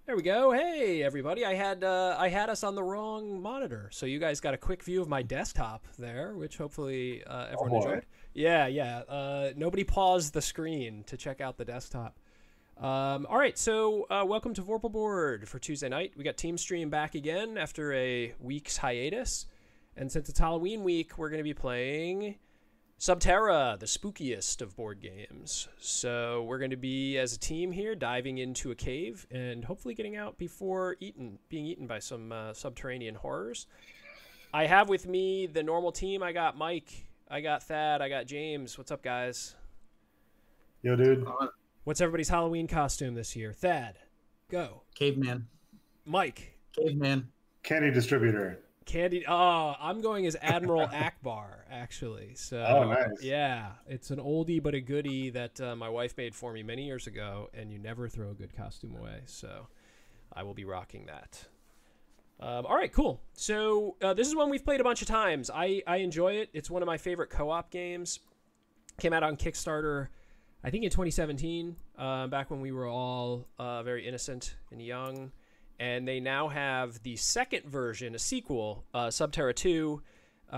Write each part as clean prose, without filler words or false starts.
There we go. Hey, everybody. I had us on the wrong monitor, so you guys got a quick view of my desktop there, which hopefully Oh everyone boy. enjoyed. Yeah, yeah. Nobody paused the screen to check out the desktop. All right, so welcome to Vorpal Board for Tuesday night. We got Team Stream back again after a week's hiatus, and since it's Halloween week, we're going to be playing Subterra, the spookiest of board games. So we're going to be, as a team here, diving into a cave and hopefully getting out before being eaten by some subterranean horrors. I have with me the normal team. I got Mike, I got Thad, I got James. What's up, guys? Yo, dude. What's everybody's Halloween costume this year? Thad, go. Caveman. Mike, Caveman. Candy distributor. Candy. Oh, I'm going as Admiral Akbar, actually. So, Oh, nice. yeah, it's an oldie but a goodie that my wife made for me many years ago, and you never throw a good costume away. So, I will be rocking that. All right, cool. So, this is one we've played a bunch of times. I enjoy it. It's one of my favorite co-op games. Came out on Kickstarter, I think in 2017, back when we were all very innocent and young. And they now have the second version, a sequel, Subterra 2,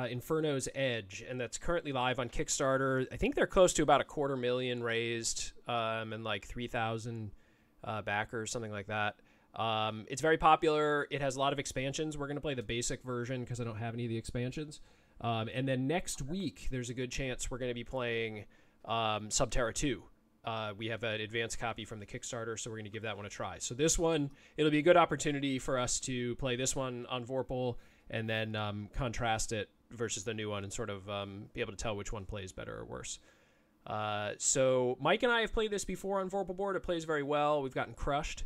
Inferno's Edge, and that's currently live on Kickstarter. I think they're close to about $250,000 raised, and like 3,000 backers, something like that. It's very popular. It has a lot of expansions. We're going to play the basic version because I don't have any of the expansions. And then next week, there's a good chance we're going to be playing Subterra 2. We have an advanced copy from the Kickstarter, so we're going to give that one a try. So this one, it'll be a good opportunity for us to play this one on Vorpal and then contrast it versus the new one and sort of be able to tell which one plays better or worse. So Mike and I have played this before on Vorpal Board. It plays very well. We've gotten crushed.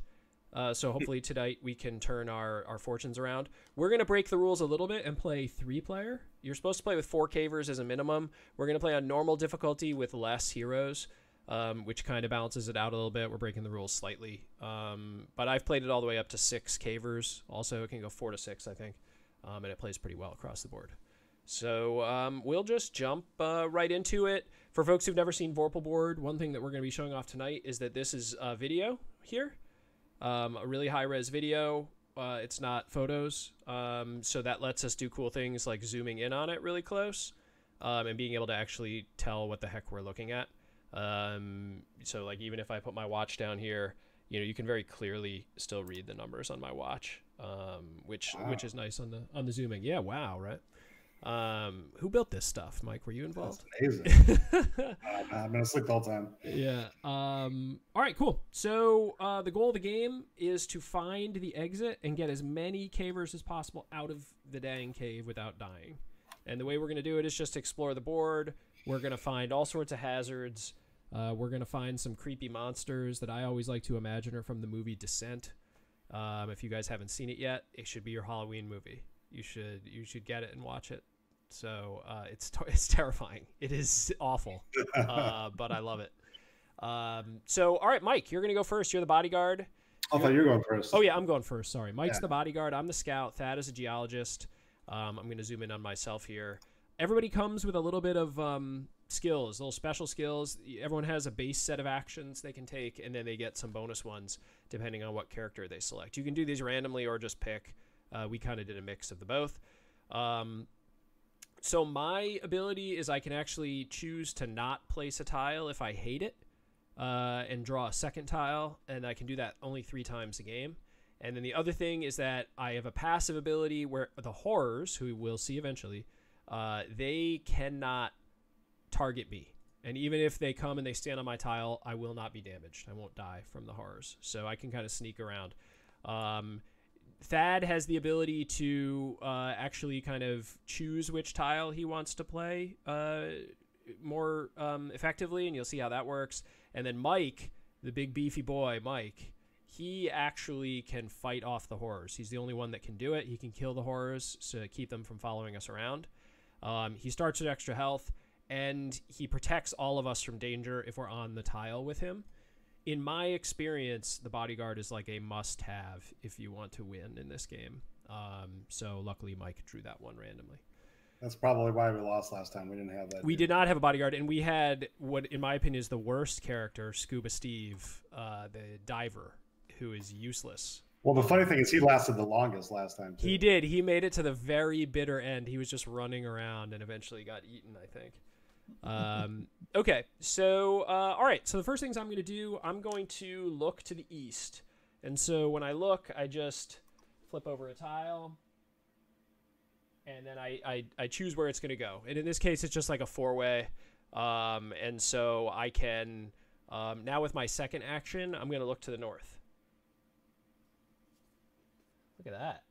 So hopefully tonight we can turn our fortunes around. We're going to break the rules a little bit and play 3-player. You're supposed to play with 4 cavers as a minimum. We're going to play on normal difficulty with less heroes. Which kind of balances it out a little bit. We're breaking the rules slightly. But I've played it all the way up to 6 cavers. Also, it can go 4 to 6, I think. And it plays pretty well across the board. So we'll just jump right into it. For folks who've never seen Vorpal Board, one thing that we're going to be showing off tonight is that this is video here. A really high-res video. It's not photos. So that lets us do cool things like zooming in on it really close and being able to actually tell what the heck we're looking at. So like even if I put my watch down here, you can very clearly still read the numbers on my watch, which is nice on the zooming. Yeah, wow, right? Who built this stuff, Mike? Were you involved? That's amazing. I've been asleep the whole time. Yeah. All right, cool. So the goal of the game is to find the exit and get as many cavers as possible out of the dang cave without dying. And the way we're going to do it is just explore the board. We're going to find all sorts of hazards. We're going to find some creepy monsters that I always like to imagine are from the movie Descent. If you guys haven't seen it yet, it should be your Halloween movie. You should get it and watch it. So it's terrifying. It is awful, but I love it. So all right, Mike, you're going to go first. You're the bodyguard. I thought you were going first. Oh yeah, I'm going first. Sorry, Mike's the bodyguard. I'm the scout. Thad is a geologist. I'm going to zoom in on myself here. Everybody comes with a little bit of skills, little special skills. Everyone has a base set of actions they can take, and then they get some bonus ones depending on what character they select. You can do these randomly or just pick. We kind of did a mix of the both. So my ability is I can actually choose to not place a tile if I hate it and draw a second tile, and I can do that only 3 times a game. And then the other thing is that I have a passive ability where the horrors, who we'll see eventually, they cannot target me. And even if they come and they stand on my tile, I will not be damaged. I won't die from the horrors. So I can kind of sneak around. Thad has the ability to actually kind of choose which tile he wants to play more effectively, and you'll see how that works. And then Mike, the big beefy boy, Mike, he actually can fight off the horrors. He's the only one that can do it. He can kill the horrors to keep them from following us around. He starts with extra health, and he protects all of us from danger if we're on the tile with him. In my experience, the bodyguard is like a must-have if you want to win in this game. So luckily, Mike drew that one randomly. That's probably why we lost last time. We didn't have that. We did not have a bodyguard, and we had what, in my opinion, is the worst character, Scuba Steve, the diver, who is useless. Well, the funny thing is he lasted the longest last time, too. He did. He made it to the very bitter end. He was just running around and eventually got eaten, I think. Okay, so, all right. So the first things I'm going to do, I'm going to look to the east. And so when I look, I just flip over a tile. And then I choose where it's going to go. And in this case, it's just like a 4-way. And so I can, now with my second action, I'm going to look to the north. Look at that.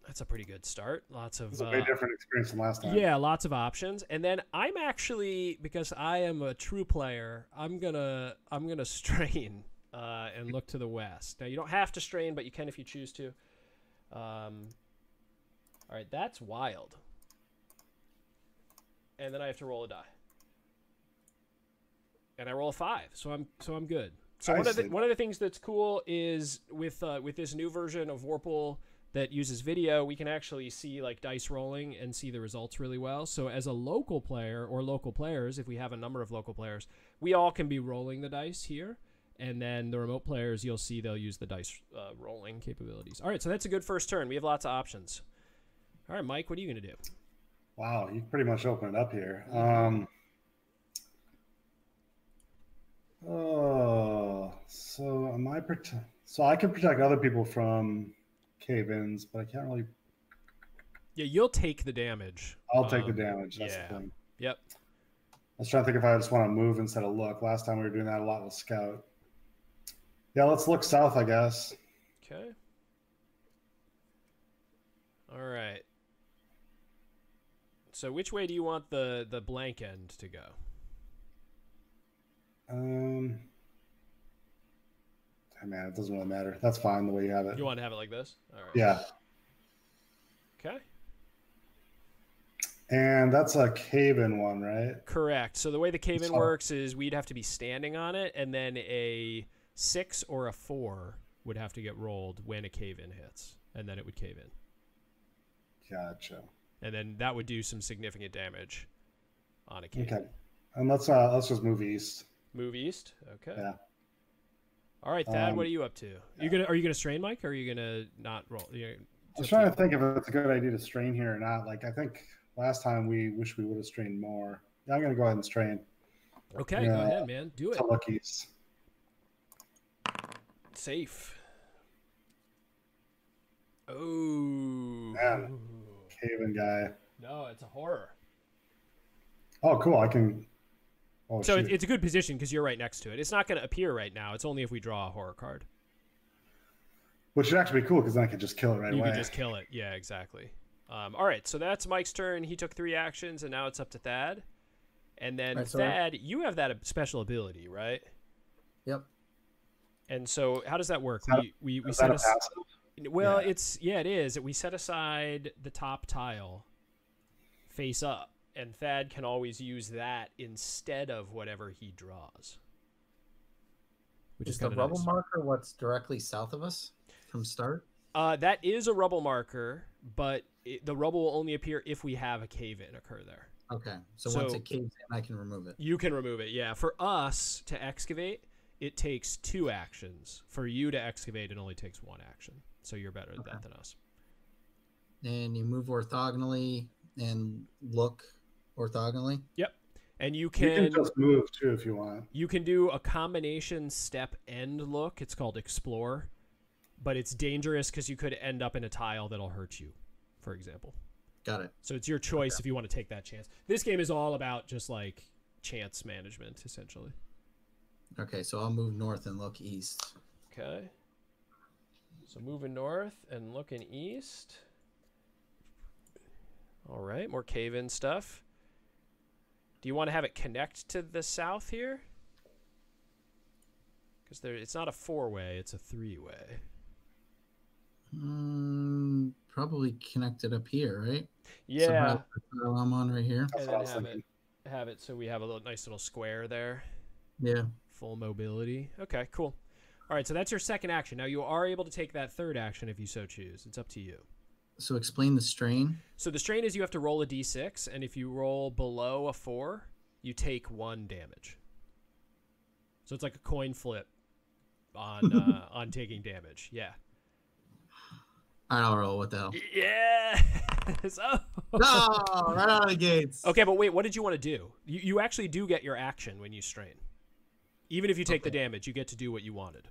That's a pretty good start. Lots of... It's a very different experience than last time. Yeah, lots of options. And then I'm actually, because I am a true player, I'm gonna strain and look to the west. Now, you don't have to strain, but you can if you choose to. All right, that's wild. And then I have to roll a die. And I roll a 5, so I'm good. So one of the things that's cool is with this new version of Vorpal that uses video, we can actually see like dice rolling and see the results really well. So as a local player or local players, if we have a number of local players, we all can be rolling the dice here. And then the remote players, you'll see they'll use the dice rolling capabilities. All right, so that's a good first turn. We have lots of options. All right, Mike, what are you going to do? Wow, you pretty much opened it up here. So am I so I can protect other people from cave-ins, but I can't really. Yeah, you'll take the damage. I'll take the damage. That's yeah. the thing. Yep. I was trying to think if I just want to move instead of look. Last time we were doing that a lot with Scout. Yeah, let's look south, I guess. Okay. All right. So which way do you want the blank end to go? Man, it doesn't really matter. That's fine the way you have it. You want to have it like this? All right. Yeah. Okay. And that's a cave-in one, right? Correct. So the way the cave-in works is we'd have to be standing on it, and then a 6 or a 4 would have to get rolled when a cave-in hits, and then it would cave in. Gotcha. And then that would do some significant damage on a cave-in. Okay. And let's just move east. Move east? Okay. Yeah. All right, Thad, what are you up to? Are you gonna strain, Mike, or are you gonna not roll? I was trying to think if it's a good idea to strain here or not. Like, I think last time we wish we would have strained more. Yeah, I'm gonna go ahead and strain. Okay, go ahead, man. Do it. To look east. Safe. Oh. Man, cave-in guy. No, it's a horror. Oh, cool. I can. Oh, so it's a good position because you're right next to it. It's not going to appear right now. It's only if we draw a horror card. Which would actually be cool because then I could just kill it right away. You could just kill it. Yeah, exactly. All right, so that's Mike's turn. He took 3 actions, and now it's up to Thad. And then right, Thad, you have that special ability, right? Yep. And so how does that work? We set aside. Well, yeah. It is. We set aside the top tile face up. And Thad can always use that instead of whatever he draws. Which is the rubble marker what's directly south of us from start? That is a rubble marker, but the rubble will only appear if we have a cave-in occur there. Okay, so once it caves in, I can remove it. You can remove it, yeah. For us to excavate, it takes 2 actions. For you to excavate, it only takes 1 action. So you're better at that than us. And you move orthogonally and look orthogonally. Yep. And you can just move too if you want. You can do a combination step end look. It's called explore, but it's dangerous because you could end up in a tile that'll hurt you, for example. Got it. So it's your choice if you want to take that chance. This game is all about just like chance management, essentially. Okay, so I'll move north and look east. Okay. So moving north and looking east. All right, more cave-in stuff. Do you want to have it connect to the south here? Because it's not a 4-way, it's a 3-way. Probably connected up here, right? Yeah. So I'm on right here. And then have it so we have a nice little square there. Yeah. Full mobility. Okay, cool. All right, so that's your second action. Now you are able to take that third action if you so choose. It's up to you. So explain the strain. So the strain is you have to roll a d6, and if you roll below a 4, you take 1 damage. So it's like a coin flip on on taking damage. Yeah. All right, I'll roll. What the hell? Yeah. So. No, right out of the gates. Okay, but wait, what did you want to do? You actually do get your action when you strain. Even if you take the damage, you get to do what you wanted.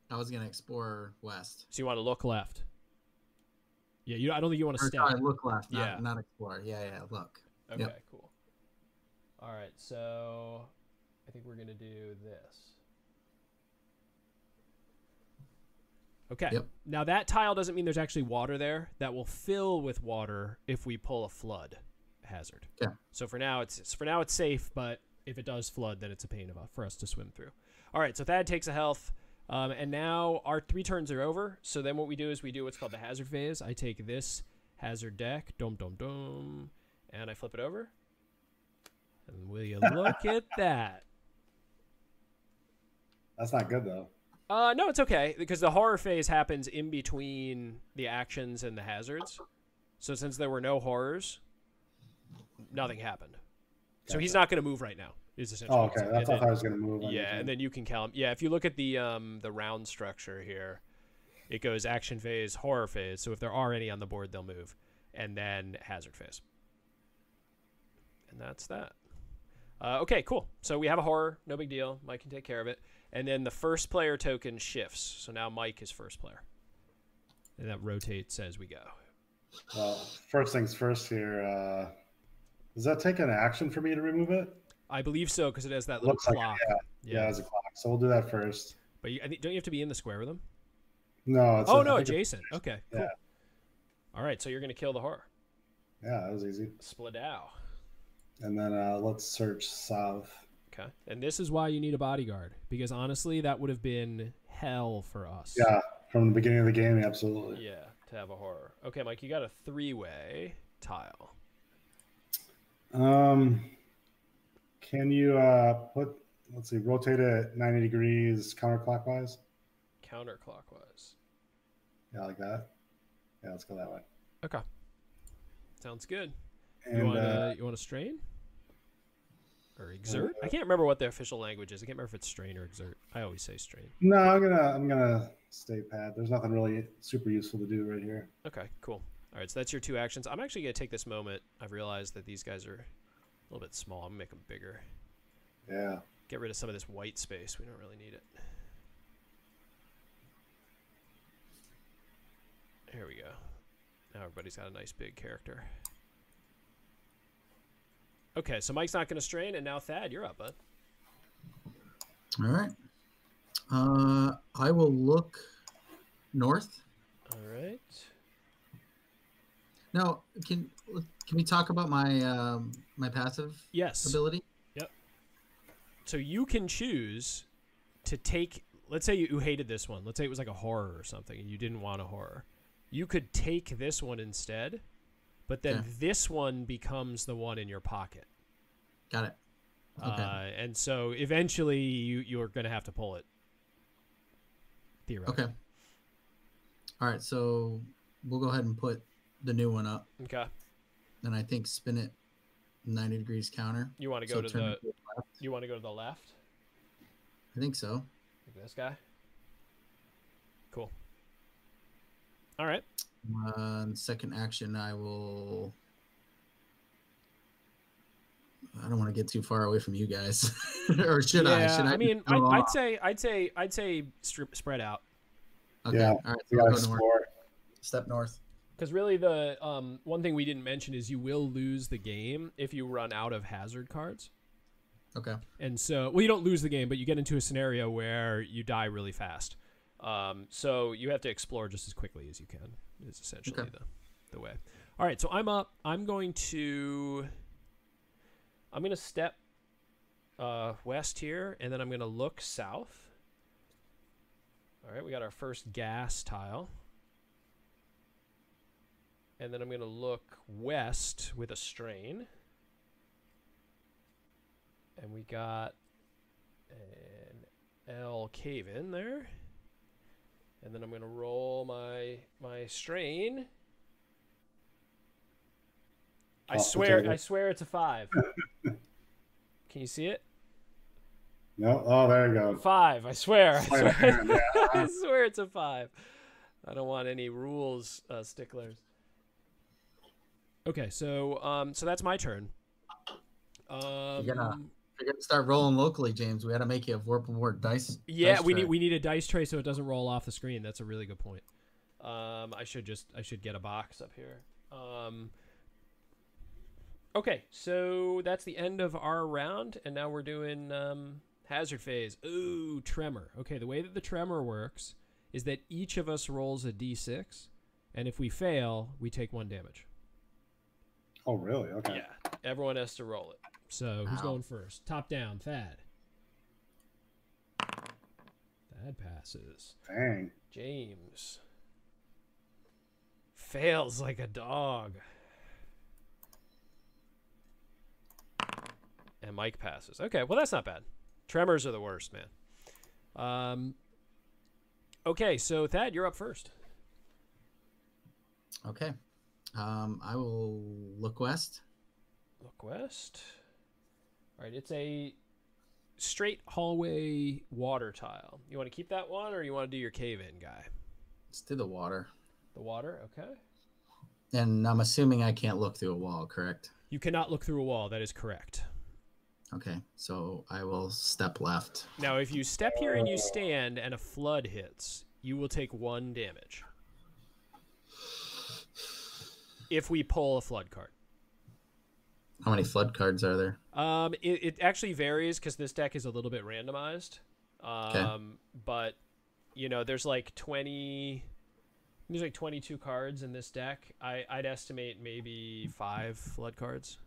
I was gonna explore west. So you want to look left. Yeah, I don't think you want to step. Sorry, look left, Yeah. not explore. Yeah, look. Okay, Yep. cool. All right, so I think we're gonna do this. Okay. Yep. Now that tile doesn't mean there's actually water there. That will fill with water if we pull a flood hazard. Okay. So for now it's safe, but if it does flood, then it's a pain for us to swim through. All right, so Thad takes a health, and now our 3 turns are over. So then what we do is we do what's called the hazard phase. I take this hazard deck, and I flip it over. And will you look at that? That's not good though. No, it's okay because the horror phase happens in between the actions and the hazards. So since there were no horrors, nothing happened. So he's not going to move right now. Is essentially. Oh, okay. That's I was going to move. Yeah, and then you can count. Yeah, if you look at the round structure here, it goes action phase, horror phase. So if there are any on the board, they'll move, and then hazard phase. And that's that. Okay, cool. So we have a horror, no big deal. Mike can take care of it. And then the first player token shifts. So now Mike is first player. And that rotates as we go. Well, first things first here. Does that take an action for me to remove it? I believe so, because it has that little clock. Like, yeah, it has a clock. So we'll do that first. But I think, don't you have to be in the square with him? No. No, adjacent. Okay, cool. Yeah. All right, so you're going to kill the horror. Yeah, that was easy. Spladow. And then let's search south. Okay. And this is why you need a bodyguard, because honestly, that would have been hell for us. Yeah, from the beginning of the game, absolutely. Yeah, to have a horror. Okay, Mike, you got a 3-way tile. Can you rotate it 90 degrees counterclockwise? Counterclockwise. Yeah, like that. Yeah, let's go that way. Okay. Sounds good. And, you want to strain? Or exert? I can't remember what the official language is. I can't remember if it's strain or exert. I always say strain. No, I'm gonna stay pat. There's nothing really super useful to do right here. Okay, cool. All right, so that's your 2 actions. I'm actually gonna take this moment. I've realized that these guys are a little bit small. I'm gonna make them bigger. Yeah. Get rid of some of this white space. We don't really need it. Here we go. Now everybody's got a nice big character. Okay, so Mike's not going to strain, and now Thad, you're up, bud. All right. I will look north. All right. Now, can we talk about my my passive ability? Yep. So you can choose to take. Let's say you hated this one. Let's say it was like a horror or something, and you didn't want a horror. You could take this one instead. But then this one becomes the one in your pocket. Got it. Okay. And so eventually you're going to have to pull it. Theoretically. Okay. All right. So we'll go ahead and put the new one up. Okay. Then I think spin it 90 degrees counter. You want to go to the left? You want to go to the left? I think so. Like this guy? Cool. All right. Second action, I don't want to get too far away from you guys, or should I? Should I? I mean, I'd say spread out. Okay. Yeah. All right. We So gotta I'll go north. explore. Step north. Because really, the one thing we didn't mention is you will lose the game if you run out of hazard cards. Okay. And so, well, you don't lose the game, but you get into a scenario where you die really fast. So you have to explore just as quickly as you can. Is essentially the way. All right, so I'm up. I'm going to step west here, and then I'm going to look south. All right, we got our first gas tile. And then I'm going to look west with a strain. And we got an L cave in there. And then I'm going to roll my strain. I swear it's a 5. Can you see it? No. Oh, there you go. 5. I swear. Sleight of hand, yeah. I swear it's a 5. I don't want any rules sticklers. Okay, so so that's my turn. You're gonna start rolling locally, James. We got to make you a Vorpal dice. Yeah, dice we tray. need a dice tray so it doesn't roll off the screen. That's a really good point. I should get a box up here. Okay, so that's the end of our round, and now we're doing hazard phase. Ooh, tremor. Okay, the way that the tremor works is that each of us rolls a d6, and if we fail, we take 1 damage. Oh, really? Okay. Yeah, everyone has to roll it. So who's Ow. going first? Top down, Thad. Thad passes. Dang. James fails like a dog. And Mike passes. Okay, well, that's not bad. Tremors are the worst, man. Okay, so Thad, you're up first. Okay. I will look west. Look west. All right, it's a straight hallway water tile. You want to keep that one, or you want to do your cave-in guy? Let's do the water. The water, okay. And I'm assuming I can't look through a wall, correct? You cannot look through a wall. That is correct. Okay, so I will step left. Now, if you step here and you stand and a flood hits, you will take 1 damage. If we pull a flood card. How many flood cards are there? It actually varies because this deck is a little bit randomized. But you know, there's like 22 cards in this deck. I'd estimate maybe 5 flood cards.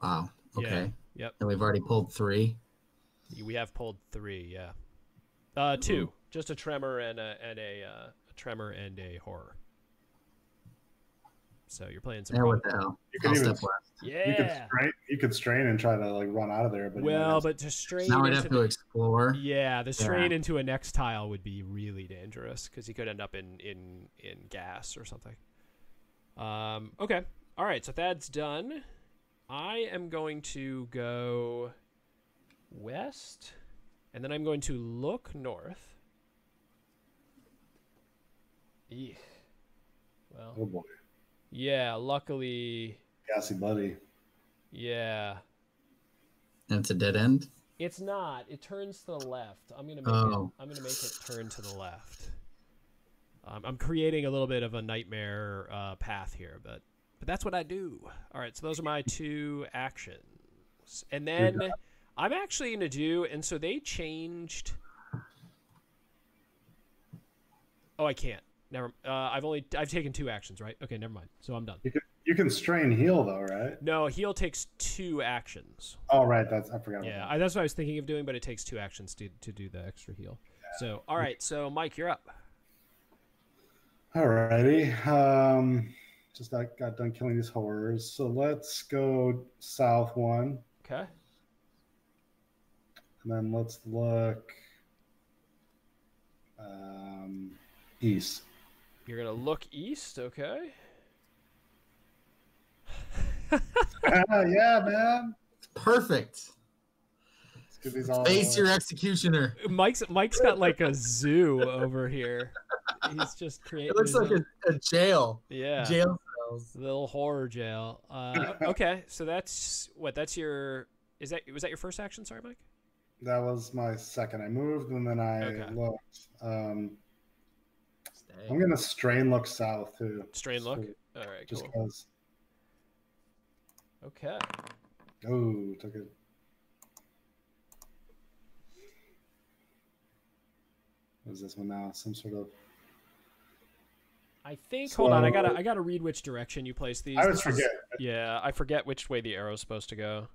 Wow. Okay. Yeah. Yep. And we've already pulled 3. We have pulled 3. Yeah. 2. Just a tremor and a tremor and a horror. So you're playing some. Yeah, what the hell? You could I'll even step left. Yeah. You could strain and try to like run out of there, but But to strain. Now I'd into have to explore. Yeah, the strain into a next tile would be really dangerous because he could end up in gas or something. Okay. All right. So Thad's done. I am going to go west, and then I'm going to look north. Eek. Well. oh boy, Yeah. Luckily. gassy buddy. Yeah. And it's a dead end? It's not. It turns to the left. I'm gonna make it turn to the left. I'm creating a little bit of a nightmare path here, but that's what I do. All right, so those are my 2 actions, and then I'm actually gonna do. And so they changed. Oh, I can't. Never. I've taken 2 actions, right? Okay, never mind. So I'm done. You can strain heal though, right? No, heal takes 2 actions. Oh, right. I forgot. Yeah, about that's what I was thinking of doing, but it takes 2 actions to do the extra heal. Yeah. So, all right. So, Mike, you're up. that. Alrighty. Just got done killing these horrors, so let's go south 1, Okay. and then let's look east. You're gonna look east, okay? Yeah, man. Perfect. Let's get these all. Face your executioner. Mike's got like a zoo over here. He's just creating. It looks like a jail. Yeah. Jail cells. Little horror jail. Okay, so that's what. That's your. Was that your first action? Sorry, Mike. That was my second. I moved and then I looked. Stay. I'm gonna strain look south too. Strain look. All right, Just cool. because. Okay. Oh, took it. What is this one now? Some sort of. I think. So, hold on. I gotta read which direction you place these. I always forget. Yeah, I forget which way the arrow's supposed to go.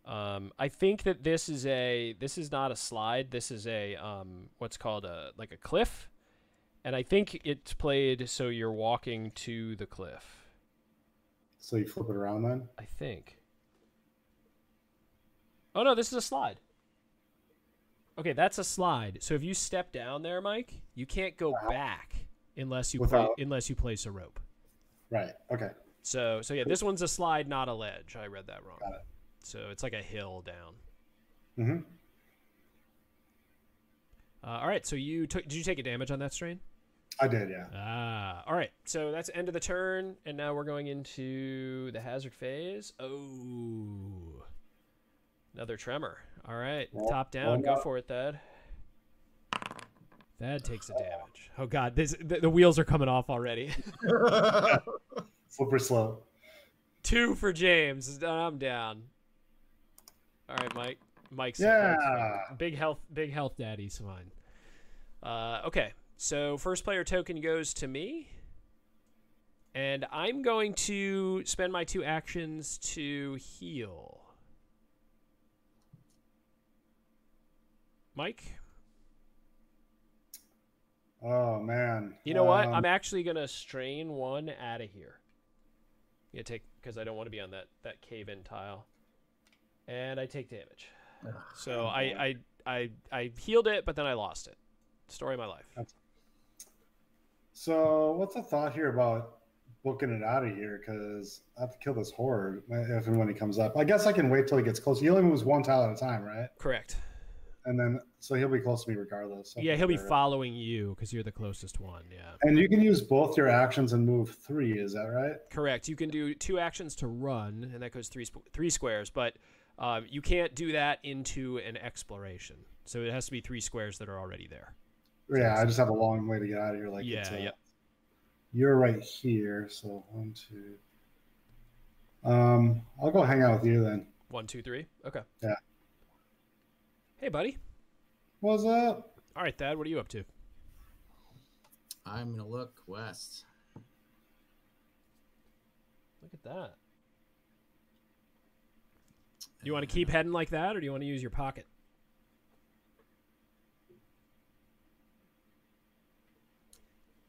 I think that this is not a slide. This is a what's called a cliff, and I think it's played so you're walking to the cliff. So you flip it around then? I think. Oh no, this is a slide. Okay, that's a slide. So if you step down there, Mike, you can't go back unless you place a rope. Right. Okay. So yeah, this one's a slide, not a ledge. I read that wrong. Got it. So it's like a hill down. Mm-hmm. All right, so did you take a damage on that strain? I did, yeah. All right, so that's end of the turn, and now we're going into the hazard phase. Oh, another tremor. All right, top down. Go for it, Thad. Thad takes a damage. Oh, God, the wheels are coming off already. Slippery slope. 2 for James. I'm down. All right, Mike. Mike's big health daddy's fine. Okay, so first player token goes to me. And I'm going to spend my 2 actions to heal. Mike? Oh, man. You know what? I'm actually going to strain 1 out of here. Yeah, because I don't want to be on that cave-in tile. And I take damage. So I healed it, but then I lost it. Story of my life. So what's the thought here about booking it out of here? Because I have to kill this horde if and when he comes up. I guess I can wait till he gets close. He only moves 1 tile at a time, right? Correct. And then, so he'll be close to me regardless. Yeah, he'll be following you because you're the closest one, yeah. And you can use both your actions and move 3, is that right? Correct. You can do 2 actions to run, and that goes 3 squares, but you can't do that into an exploration. So it has to be 3 squares that are already there. Yeah, I just have a long way to get out of here. Like, yeah. You're right here, so 1, 2. I'll go hang out with you then. 1, 2, 3. Okay. Yeah. Hey, buddy. What's up? All right, Thad, what are you up to? I'm going to look west. Look at that. Do you want to keep heading like that, or do you want to use your pocket?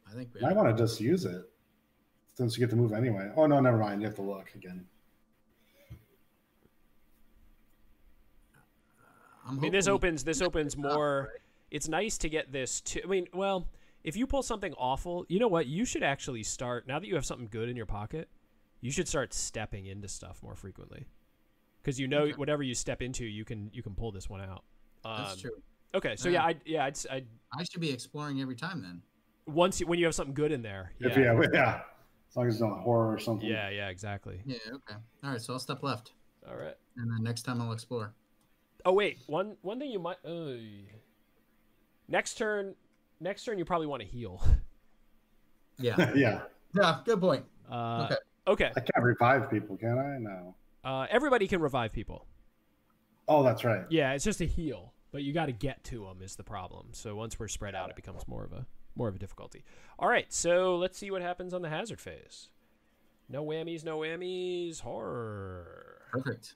I think I want to just use it since you get to move anyway. Oh, no, never mind. You have to look again. I mean, this opens more. It's nice to get this to. I mean, well, if you pull something awful, you know what? You should actually start, now that you have something good in your pocket, you should start stepping into stuff more frequently. Because you know, whatever you step into, you can pull this one out. That's true. Okay, so I'd I should be exploring every time then. When you have something good in there. Yeah. As long as it's not horror or something. Yeah, exactly. Yeah, okay. All right, so I'll step left. All right. And then next time I'll explore. Oh wait, one thing you might. Next turn, you probably want to heal. Yeah. Yeah. Good point. Okay. I can't revive people, can I? No. Everybody can revive people. Oh, that's right. Yeah, it's just a heal, but you got to get to them is the problem. So once we're spread out, it becomes more of a difficulty. All right, so let's see what happens on the hazard phase. No whammies, horror. Perfect.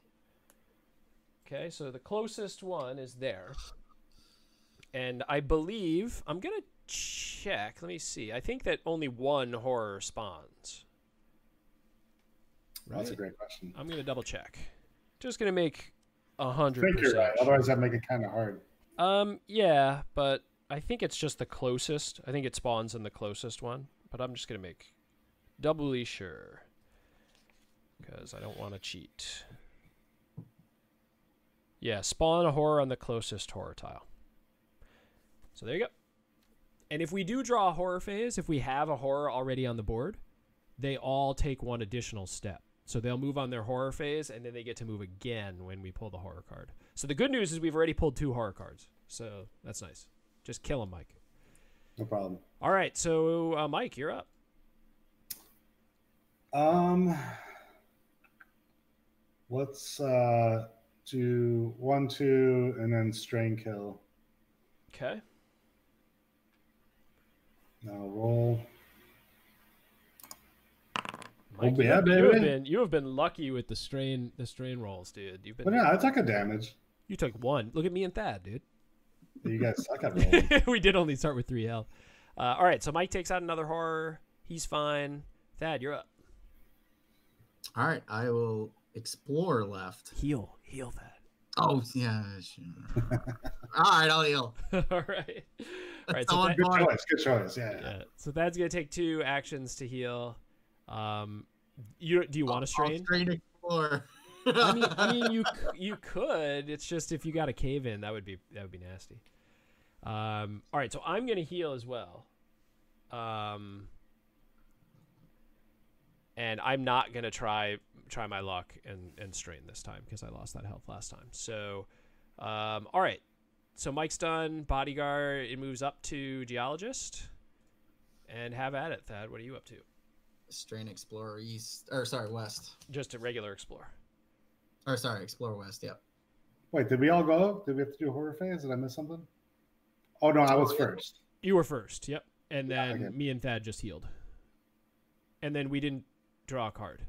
Okay, so the closest one is there. And I believe, I'm going to check. Let me see. I think that only 1 horror spawns. Right? That's a great question. I'm going to double check. Just going to make 100%. I think you're right. Otherwise, that'd make it kind of hard. Yeah, but I think it's just the closest. I think it spawns in the closest one. But I'm just going to make doubly sure. Because I don't want to cheat. Yeah, spawn a horror on the closest horror tile. So there you go. And if we do draw a horror phase, if we have a horror already on the board, they all take 1 additional step. So they'll move on their horror phase, and then they get to move again when we pull the horror card. So the good news is we've already pulled 2 horror cards. So that's nice. Just kill them, Mike. No problem. All right, so Mike, you're up. Let's do 1, 2, and then strain kill. Okay. Now roll. Mike, you have been lucky with the strain rolls, dude. Yeah, I took a damage. You took 1. Look at me and Thad, dude. You guys suck at rolling. We did only start with 3 health. All right, so Mike takes out another horror. He's fine. Thad, you're up. All right, I will explore left. Heal that. Oh, yeah, sure. All right, I'll heal. All right. So good choice. Yeah. So Thad's going to take 2 actions to heal. Do you want to strain? I'll strain explore. I mean, you could. It's just if you got a cave in, that would be nasty. All right, so I'm gonna heal as well. And I'm not gonna try my luck and strain this time because I lost that health last time. So, all right. So Mike's done bodyguard. It moves up to geologist, and have at it, Thad. What are you up to? Strain explorer east, or sorry, west. Just a regular explorer. Or sorry, explorer west. Yep. Wait, did we all go? Did we have to do a horror phase? Did I miss something? Oh no, I was first. You were first. Yep. And then okay. me and Thad just healed. And then we didn't draw a card.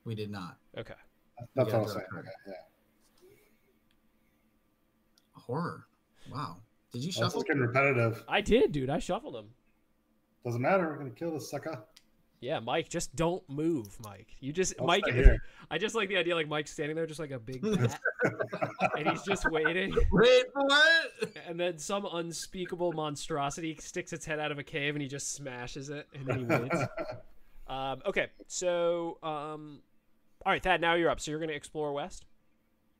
We did not. Okay. That's what I was saying. Okay, yeah. Horror. Wow. Did you This shuffle? is getting repetitive. I did, dude. I shuffled them. Doesn't matter. We're gonna kill this sucker. Yeah, Mike, just don't move, Mike. You just I'll Mike. stay here. I just like the idea, like Mike's standing there, just like a big cat, and he's just waiting. Wait for it. And then some unspeakable monstrosity sticks its head out of a cave, and he just smashes it, and then he wins. Okay, so all right, Thad, now you're up. So you're gonna explore west.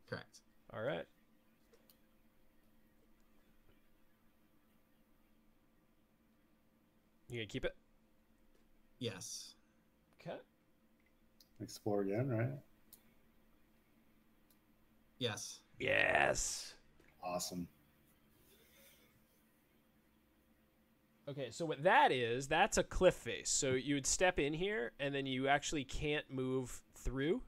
Correct. All right. You gonna keep it? Yes. Okay. Explore again, right? Yes. Yes. Awesome. Okay, so what that is, that's a cliff face. So you would step in here, and then you actually can't move through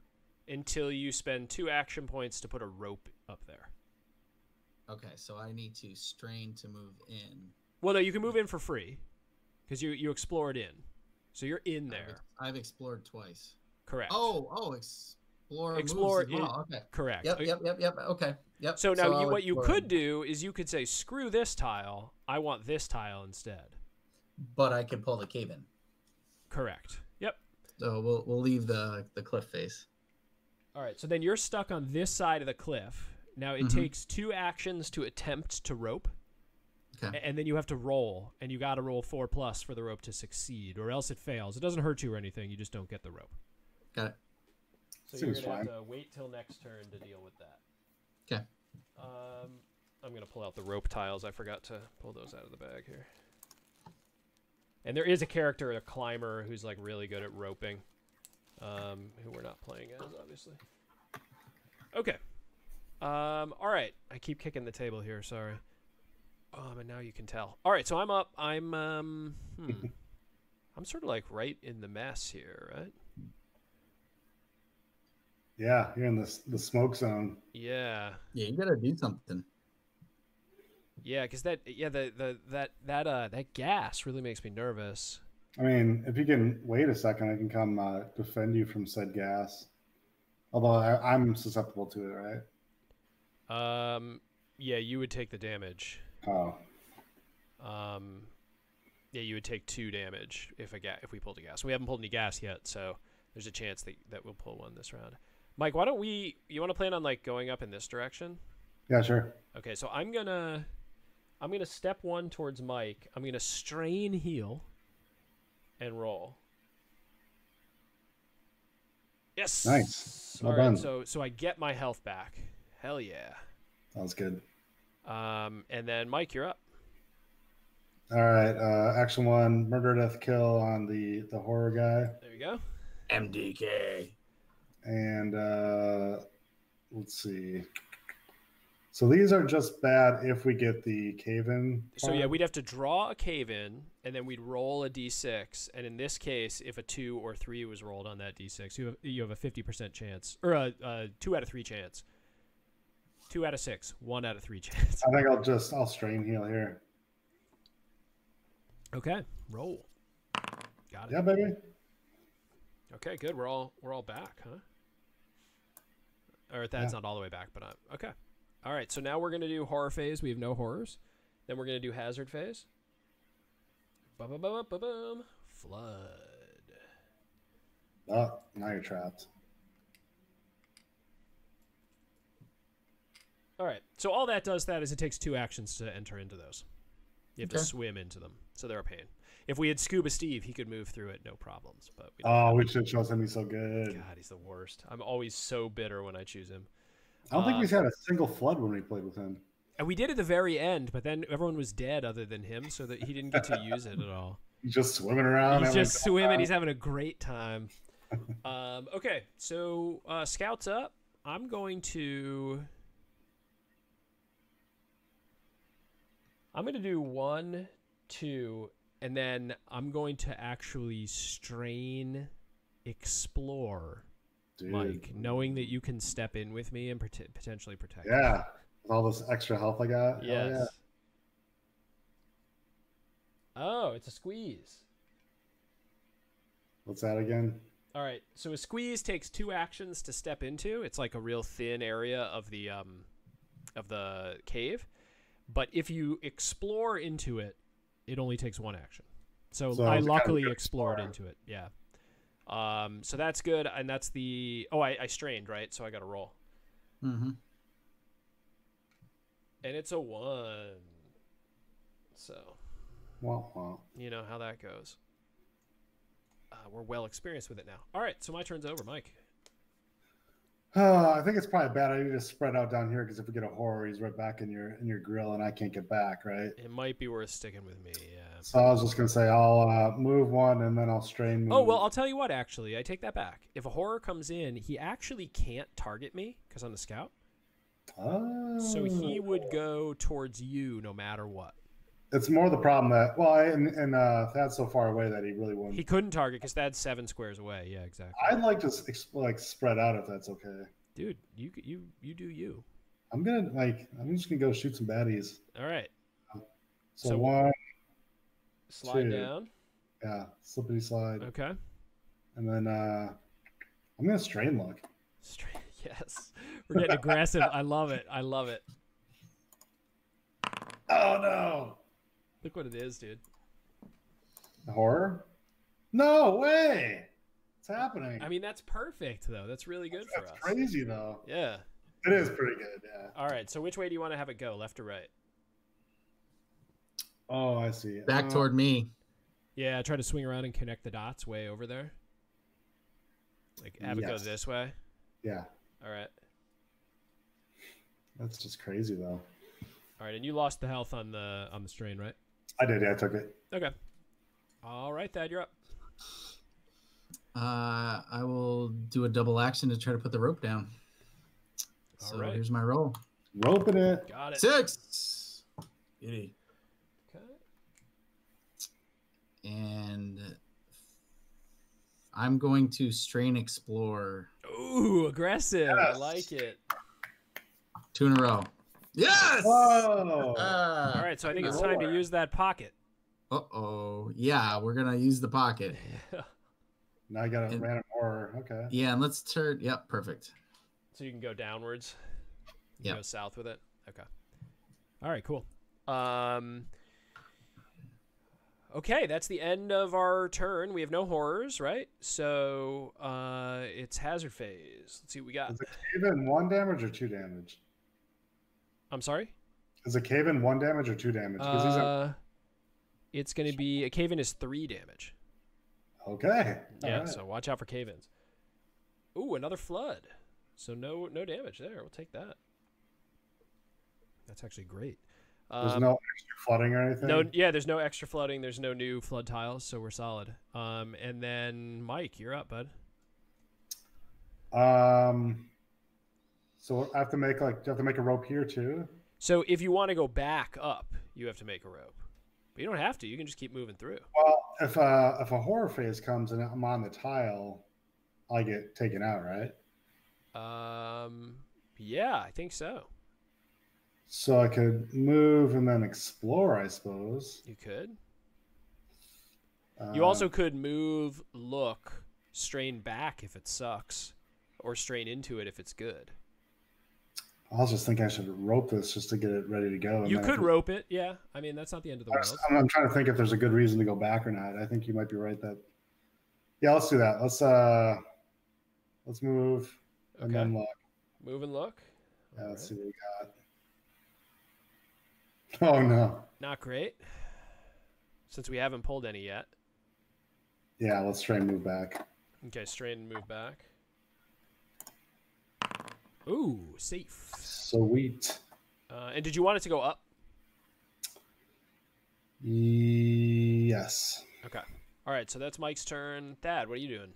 until you spend 2 action points to put a rope up there. Okay, so I need to strain to move in. Well, no, you can move in for free because you explored in. So you're in there. I've explored twice. Correct. Explore moves Explore as well. Okay. Correct. Yep. Okay. Yep. So now I'll what you explore could do is you could say, screw this tile. I want this tile instead. But I can pull the cave in. Correct. Yep. So we'll leave the cliff face. All right. So then you're stuck on this side of the cliff. Now it takes 2 actions to attempt to rope. Okay. And then you have to roll, and you got to roll 4+ for the rope to succeed, or else it fails. It doesn't hurt you or anything. You just don't get the rope. Got it. So Seems you're going to fine. have to wait till next turn to deal with that. Okay. I'm going to pull out the rope tiles. I forgot to pull those out of the bag here. And there is a character, a climber, who's like really good at roping, who we're not playing as, obviously. Okay. All right. I keep kicking the table here. Sorry. And now you can tell. All right, so I'm up. I'm I'm sort of like right in the mess here, right? Yeah, you're in the smoke zone. Yeah. Yeah, you gotta do something. Yeah, because that gas really makes me nervous. I mean, if you can wait a second, I can come defend you from said gas. Although I'm susceptible to it, right? Yeah, you would take the damage. Oh. Yeah, you would take 2 damage if we pulled a gas. We haven't pulled any gas yet, so there's a chance that we'll pull one this round. Mike, why don't you want to plan on like going up in this direction? Yeah, sure. Okay, so I'm gonna step 1 towards Mike. I'm gonna strain heal and roll. Yes. Nice. Well All right, done. so I get my health back. Hell yeah. That was good. And then Mike, you're up. All right. Action 1, murder, death, kill on the horror guy. There you go. MDK. And let's see. So these are just bad if we get the cave-in. So yeah, we'd have to draw a cave-in, and then we'd roll a d6. And in this case, if a 2 or 3 was rolled on that d6, you have a 50% chance, or a 2 out of 3 chance. 2 out of 6, 1 out of 3 chance. I think I'll strain heal here. Okay, roll. Got it. Yeah, baby. Okay, good. We're all back, huh? Or that's not all the way back, but okay. All right, so now we're gonna do horror phase. We have no horrors. Then we're gonna do hazard phase. Ba-ba-ba-ba-ba-boom. Flood. Oh, now you're trapped. All right. So all that does is it takes 2 actions to enter into those. You have to swim into them, so they're a pain. If we had Scuba Steve, he could move through it, no problems. But we should show him. He's so good. God, he's the worst. I'm always so bitter when I choose him. I don't think we've had a single flood when we played with him. And we did at the very end, but then everyone was dead other than him, so that he didn't get to use it at all. He's just swimming around. He's just swimming. He's having a great time. Okay, so scouts up. I'm going to do 1, 2, and then I'm going to actually strain explore, Dude. Mike, knowing that you can step in with me and potentially protect me. Yeah, with all this extra health I got. Yes. Oh, yeah. Oh, it's a squeeze. What's that again? All right, so a squeeze takes 2 actions to step into. It's like a real thin area of the cave. But if you explore into it, it only takes 1 action. So I luckily explored into it. Yeah. So that's good, and that's the... Oh, I strained, right? So I got to roll. Mm-hmm. And it's a 1. So... Wow. You know how that goes. We're well experienced with it now. All right, so my turn's over, Mike. I think it's probably a bad idea to spread out down here because if we get a horror, he's right back in your grill, and I can't get back, right? It might be worth sticking with me, yeah. So I was just gonna say I'll move 1 and then I'll strain. Move. Oh well, I'll tell you what. Actually, I take that back. If a horror comes in, he actually can't target me because I'm the scout. Oh. So he would go towards you no matter what. It's more the problem that Thad's so far away that he really wouldn't. He couldn't target because Thad's 7 squares away. Yeah, exactly. I'd like to spread out if that's okay. Dude, you do you. I'm just gonna go shoot some baddies. All right. So 1, slide 2. down. Yeah, slippity slide. Okay. And then I'm gonna strain look. Yes. We're getting aggressive. I love it. Oh no. Look what it is, dude. The horror? No way. What's happening? I mean, that's perfect, though. That's really good for us. That's crazy, though. Yeah. It is pretty good, yeah. All right, so which way do you want to have it go, left or right? Oh, I see. Back toward me. Yeah, try to swing around and connect the dots way over there. Like, have it go this way? Yeah. All right. That's just crazy, though. All right, and you lost the health on the strain, right? I did, yeah, I took it. Okay. All right, Thad, you're up. I will do a double action to try to put the rope down. So here's my roll. Roping it. Got it. 6. Beauty. Okay. And I'm going to strain explore. Ooh, aggressive. Yes. I like it. 2 in a row. Yes! Whoa. All right, so I think it's time to use that pocket. Uh-oh. Yeah, we're going to use the pocket. Now I got a random horror. Okay. Yeah, and let's turn. Yep, perfect. So you can go downwards. Yeah. Go south with it. Okay. All right, cool. Okay, that's the end of our turn. We have no horrors, right? So it's hazard phase. Let's see what we got. Is a cave-in 1 damage or 2 damage? I'm sorry? Is a cave-in 1 damage or 2 damage? It's going to be... A cave-in is 3 damage. Okay. Yeah, right. so watch out for cave-ins. Ooh, another flood. So no damage there. We'll take that. That's actually great. There's no extra flooding or anything? No, yeah, there's no extra flooding. There's no new flood tiles, so we're solid. And then, Mike, you're up, bud. So I have to make do you have to make a rope here too? So if you want to go back up, you have to make a rope. But you don't have to. You can just keep moving through. Well, if a horror phase comes and I'm on the tile, I get taken out, right? Yeah, I think so. So I could move and then explore, I suppose. You could. You also could move, look, strain back if it sucks, or strain into it if it's good. I was just thinking I should rope this just to get it ready to go. You could rope it, yeah. I mean, that's not the end of the world. I'm trying to think if there's a good reason to go back or not. I think you might be right that. Yeah, let's do that. Let's move and then look. Move and look. Yeah, let's see what we got. Oh no. Not great. Since we haven't pulled any yet. Yeah, let's try and move back. Okay, strain and move back. Ooh, safe. Sweet. And did you want it to go up? Yes. Okay. All right, so that's Mike's turn. Thad, what are you doing?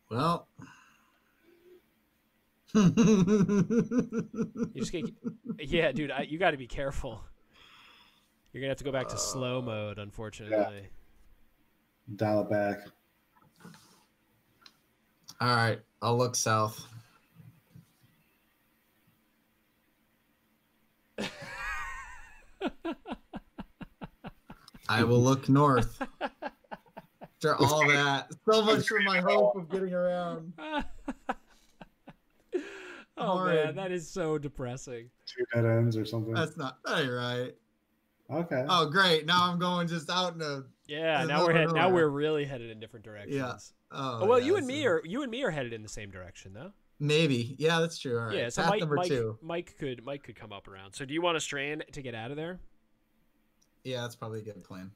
Well. You just get, yeah, dude, you got to be careful. You're gonna have to go back to slow mode, unfortunately. Yeah. Dial it back. All right, I'll look south. I will look north. After all that, so much for my hope of getting around. Oh man, that is so depressing. 2 dead ends or something. That's not right. Okay. Oh great! Now I'm going just out in a. Yeah, now we're really headed in different directions. Yeah. Oh well, you and me are headed in the same direction though. Maybe. Yeah, that's true. All right. Yeah, so Path number 2. Mike could come up around. So do you want to strain to get out of there? Yeah, that's probably a good plan.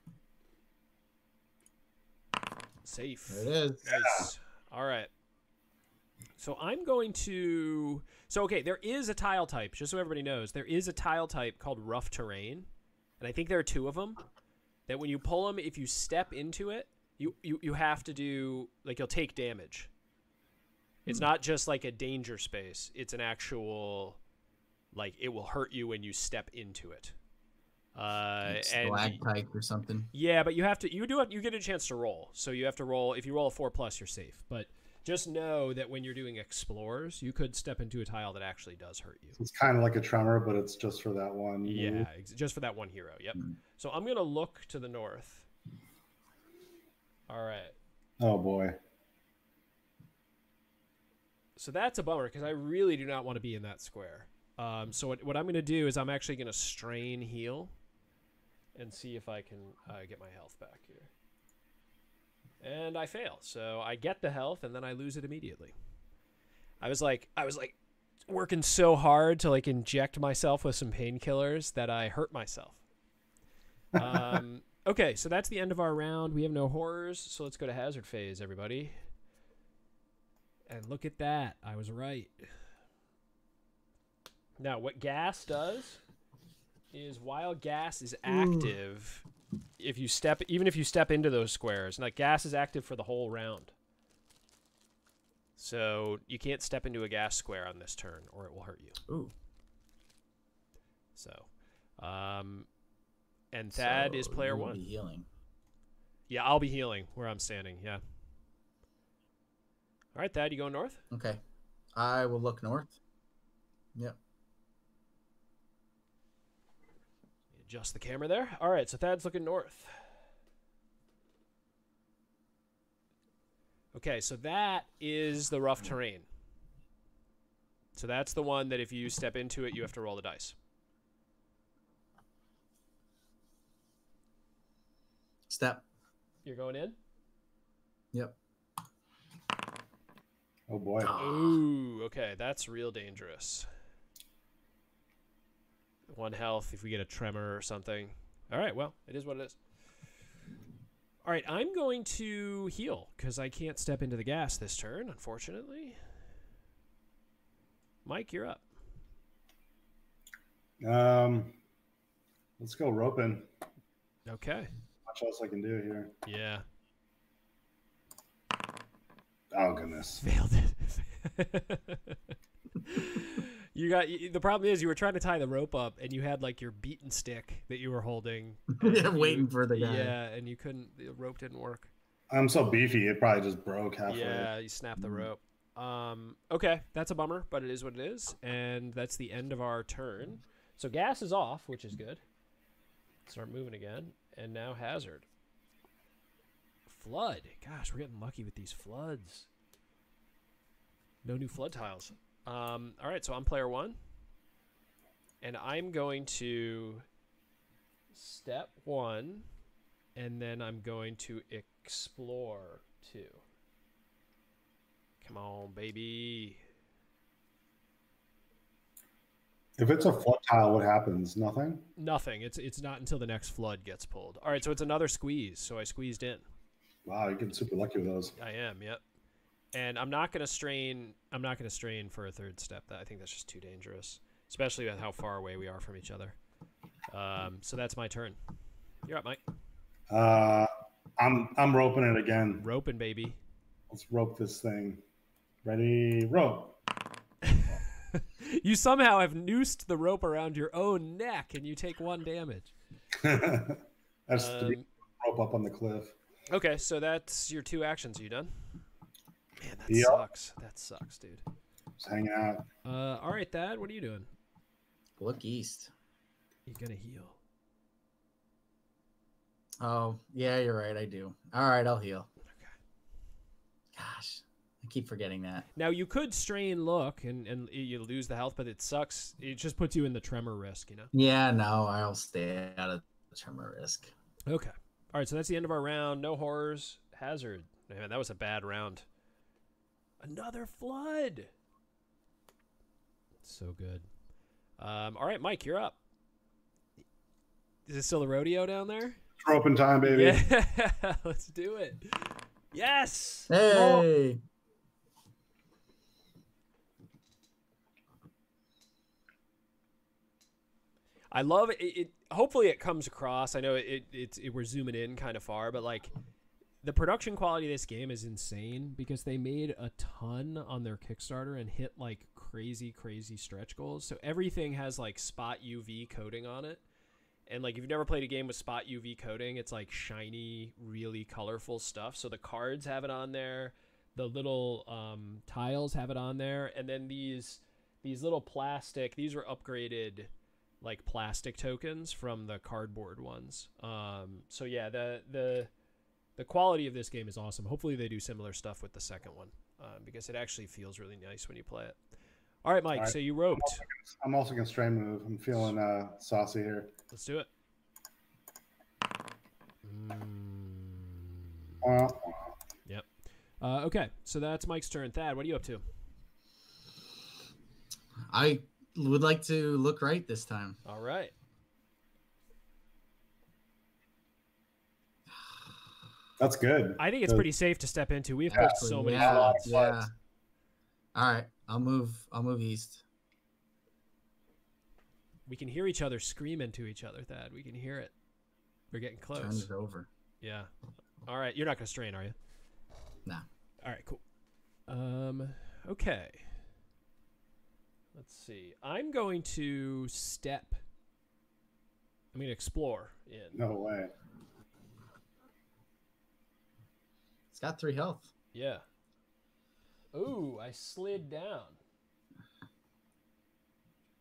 Safe. There it is. Nice. All right. So I'm going to. So okay, there is a tile type. Just so everybody knows, there is a tile type called rough terrain, and I think there are 2 of them. That when you pull them, if you step into it, you have to do like you'll take damage. It's not just like a danger space. It's an actual, like it will hurt you when you step into it. Stalactite or something. Yeah, but you get a chance to roll. So you have to roll. If you roll a 4+, you're safe. But just know that when you're doing explores, you could step into a tile that actually does hurt you. It's kind of like a tremor, but it's just for that one. Yeah, just for that one hero. Yep. So I'm gonna look to the north. All right. Oh boy. So that's a bummer because I really do not want to be in that square. So what I'm going to do is I'm actually going to strain heal and see if I can get my health back here. And I fail. So I get the health and then I lose it immediately. I was like working so hard to like inject myself with some painkillers that I hurt myself. Okay, so that's the end of our round. We have no horrors, so let's go to hazard phase, everybody. And look at that. I was right. Now, what gas does is while gas is active, even if you step into those squares, like gas is active for the whole round. So you can't step into a gas square on this turn or it will hurt you. Ooh. So, and Thad is player 1. Be healing. Yeah, I'll be healing where I'm standing. Yeah. All right, Thad, you going north? Okay. I will look north. Yep. Adjust the camera there. All right, so Thad's looking north. Okay, so that is the rough terrain. So that's the one that if you step into it, you have to roll the dice. Step. You're going in? Yep. Oh boy. Ooh, okay, that's real dangerous. 1 health if we get a tremor or something. All right, well, it is what it is. All right, I'm going to heal because I can't step into the gas this turn, unfortunately. Mike, you're up. Let's go roping. Okay. Much else I can do here. Yeah. Oh goodness. Failed it. The problem is you were trying to tie the rope up and you had like your beaten stick that you were holding. Yeah, waiting for the guy. Yeah, and you couldn't. The rope didn't work. I'm so beefy, it probably just broke halfway. Yeah, you snapped the rope. Okay, that's a bummer, but it is what it is, and that's the end of our turn. So gas is off, which is good. Start moving again, and now hazard. Flood. Gosh, we're getting lucky with these floods. No new flood tiles. All right, so I'm player 1, and I'm going to step 1, and then I'm going to explore 2. Come on, baby. If it's a flood tile, what happens? Nothing? Nothing. It's not until the next flood gets pulled. All right, so it's another squeeze. So I squeezed in. Wow, you're getting super lucky with those. I am, yep. And I'm not gonna strain. I'm not gonna strain for a third step. I think that's just too dangerous, especially with how far away we are from each other. So that's my turn. You're up, Mike. I'm roping it again. Roping, baby. Let's rope this thing. Ready, rope. You somehow have noosed the rope around your own neck, and you take 1 damage. That's to rope up on the cliff. Okay, so that's your 2 actions. Are you done? Man, that Yep. sucks. That sucks, dude. Just hanging out. All right, Thad, what are you doing? Look east. You're gonna heal. Oh, yeah, you're right. I do. All right, I'll heal. Okay. Gosh, I keep forgetting that. Now, you could strain look, and you lose the health, but it sucks. It just puts you in the tremor risk, you know? Yeah, no, I'll stay out of the tremor risk. Okay. All right, so that's the end of our round. No horrors. Hazard. Man, that was a bad round. Another flood. So good. All right, Mike, you're up. Is it still the rodeo down there? It's roping time, baby. Yeah, let's do it. Yes. Hey. I love it. Hopefully it comes across. I know we're zooming in kind of far, but like the production quality of this game is insane because they made a ton on their Kickstarter and hit like crazy stretch goals. So everything has like spot UV coating on it. And like if you've never played a game with spot UV coating, it's like shiny, really colorful stuff. So the cards have it on there, the little tiles have it on there, and then these little plastic, these were upgraded like plastic tokens from the cardboard ones. So yeah, the quality of this game is awesome. Hopefully they do similar stuff with the second one, because it actually feels really nice when you play it. All right, Mike. All right. So you roped. I'm also gonna strain move. I'm feeling saucy here. Let's do it. Yep. Okay, so that's Mike's turn. Thad, what are you up to? I would like to look right this time. All right. That's good. I think it's pretty safe to step into. We've put so many floods. Yeah. All right, I'll move east. We can hear each other screaming to each other, Thad. We can hear it. We're getting close. Turn it over. Yeah. All right. You're not going to strain, are you? Nah. All right, cool. Okay. Let's see. I'm going to step. I'm going to explore in. No way. It's got 3 health. Yeah. Ooh, I slid down.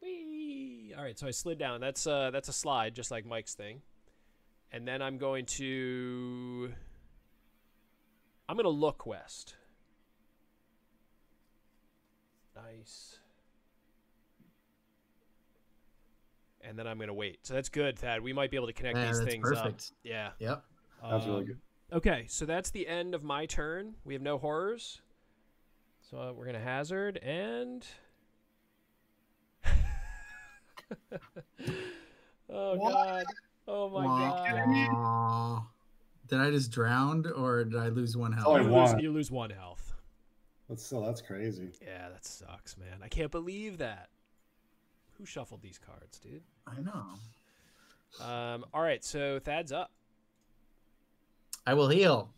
Whee! All right, so I slid down. That's a slide, just like Mike's thing. And then I'm going to look west. Nice. And then I'm going to wait. So that's good, Thad. We might be able to connect these things perfect. up. Yeah. Yep. That's really good. Okay, so that's the end of my turn. We have no horrors. So we're going to hazard and... Oh, What? God. Oh, my God. Did I just drown or did I lose 1 health? Oh, You lose 1 health. That's crazy. Yeah, that sucks, man. I can't believe that. Who shuffled these cards, dude? I know. All right, so Thad's up. I will heal.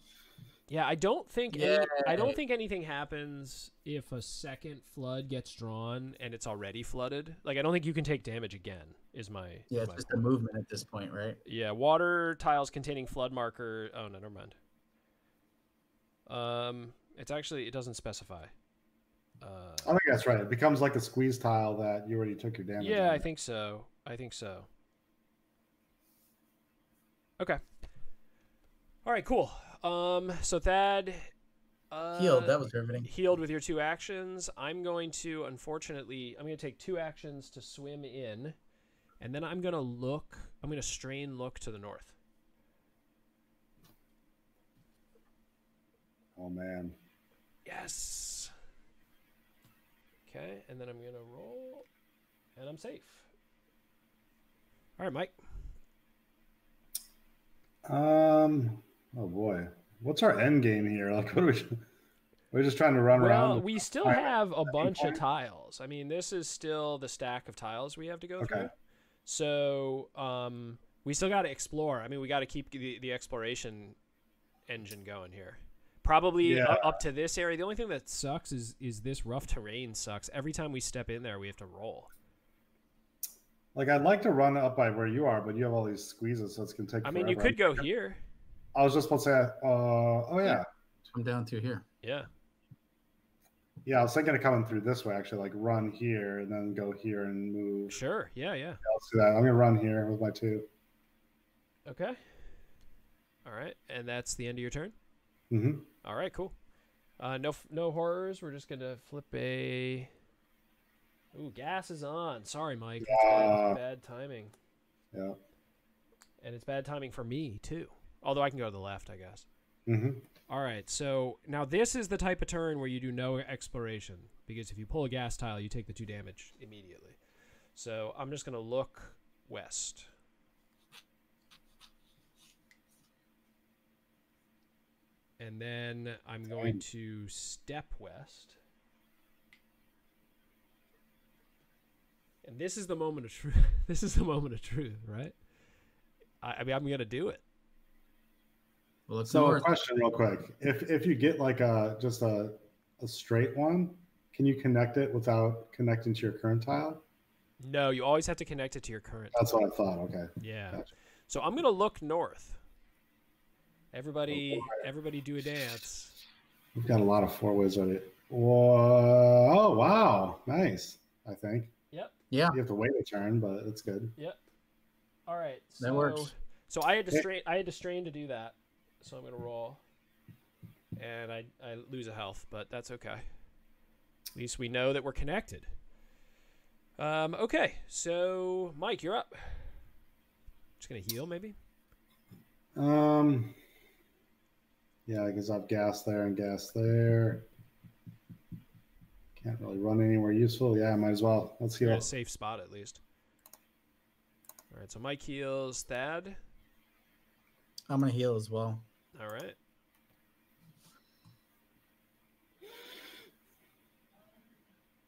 Yeah, I don't think anything happens if a second flood gets drawn and it's already flooded. Like, I don't think you can take damage again. It's just a movement at this point, right? Yeah, water tiles containing flood marker. Oh no, never mind. It doesn't specify. I think that's right. It becomes like a squeeze tile that you already took your damage. Yeah, on. I think so. Okay. All right, cool. So Thad Healed. That was riveting. Healed with your 2 actions. I'm going to take 2 actions to swim in, and then I'm going to strain look to the north. Oh man. Yes. Okay, and then I'm going to roll, and I'm safe. All right, Mike. Oh boy. What's our end game here? Like, what do we? We're just trying to run around. Well, we still have a bunch of tiles. I mean, this is still the stack of tiles we have to go through. So we still got to explore. I mean, we got to keep the exploration engine going here. Probably up to this area. The only thing that sucks is this rough terrain sucks. Every time we step in there, we have to roll. Like, I'd like to run up by where you are, but you have all these squeezes, so it's going to take forever. I mean, you could go here. I was just supposed to say, oh, yeah. Come down through here. Yeah. Yeah, I was thinking of coming through this way, actually, like run here and then go here and move. Sure, yeah. Let's do that. I'm going to run here with my 2. Okay. All right, and that's the end of your turn? Mm-hmm. All right, cool. No horrors. We're just going to flip a... Ooh, gas is on. Sorry, Mike. That's bad timing. Yeah. And it's bad timing for me, too. Although I can go to the left, I guess. Mm-hmm. All right, so now this is the type of turn where you do no exploration. Because if you pull a gas tile, you take the 2 damage immediately. So I'm just going to look west. And then I'm going to step west. And this is the moment of truth. This is the moment of truth, right? I mean, I'm going to do it. Well, so a question real quick. If you get like just a straight one, can you connect it without connecting to your current tile? No, you always have to connect it to your current That's tile. what I thought. Okay. Yeah. Gotcha. So I'm going to look north. Everybody do a dance. We've got a lot of 4-ways already. Whoa. Oh, wow. Nice, I think. Yep. Yeah. You have to wait a turn, but it's good. Yep. All right. So, that works. So I had to strain to do that. So I'm going to roll. And I lose a health, but that's okay. At least we know that we're connected. Okay. So, Mike, you're up. Just going to heal, maybe? Yeah, because I've gas there and gas there. Can't really run anywhere useful. Yeah, might as well. Let's heal. You're in a safe spot, at least. All right, so Mike heals. Thad? I'm going to heal as well. All right.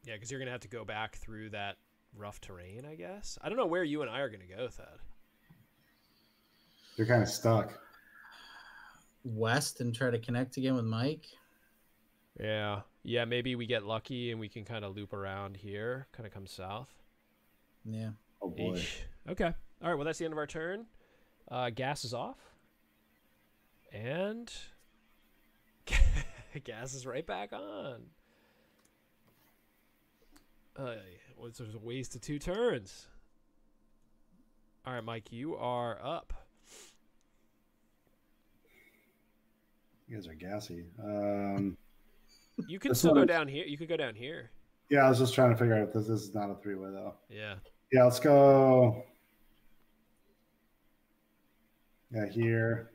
Yeah, because you're going to have to go back through that rough terrain, I guess. I don't know where you and I are going to go, Thad. You're kind of stuck. West and try to connect again with Mike. Yeah. Yeah, maybe we get lucky and we can kind of loop around here, kind of come south. Yeah. Oh, boy. Eesh. Okay. All right, well, that's the end of our turn. Gas is off. And gas is right back on. There's a waste of 2 turns. All right, Mike, you are up. You guys are gassy. You can still go down here. You could go down here. Yeah, I was just trying to figure out if this is not a 3-way, though. Yeah. Yeah, let's go. Yeah, here.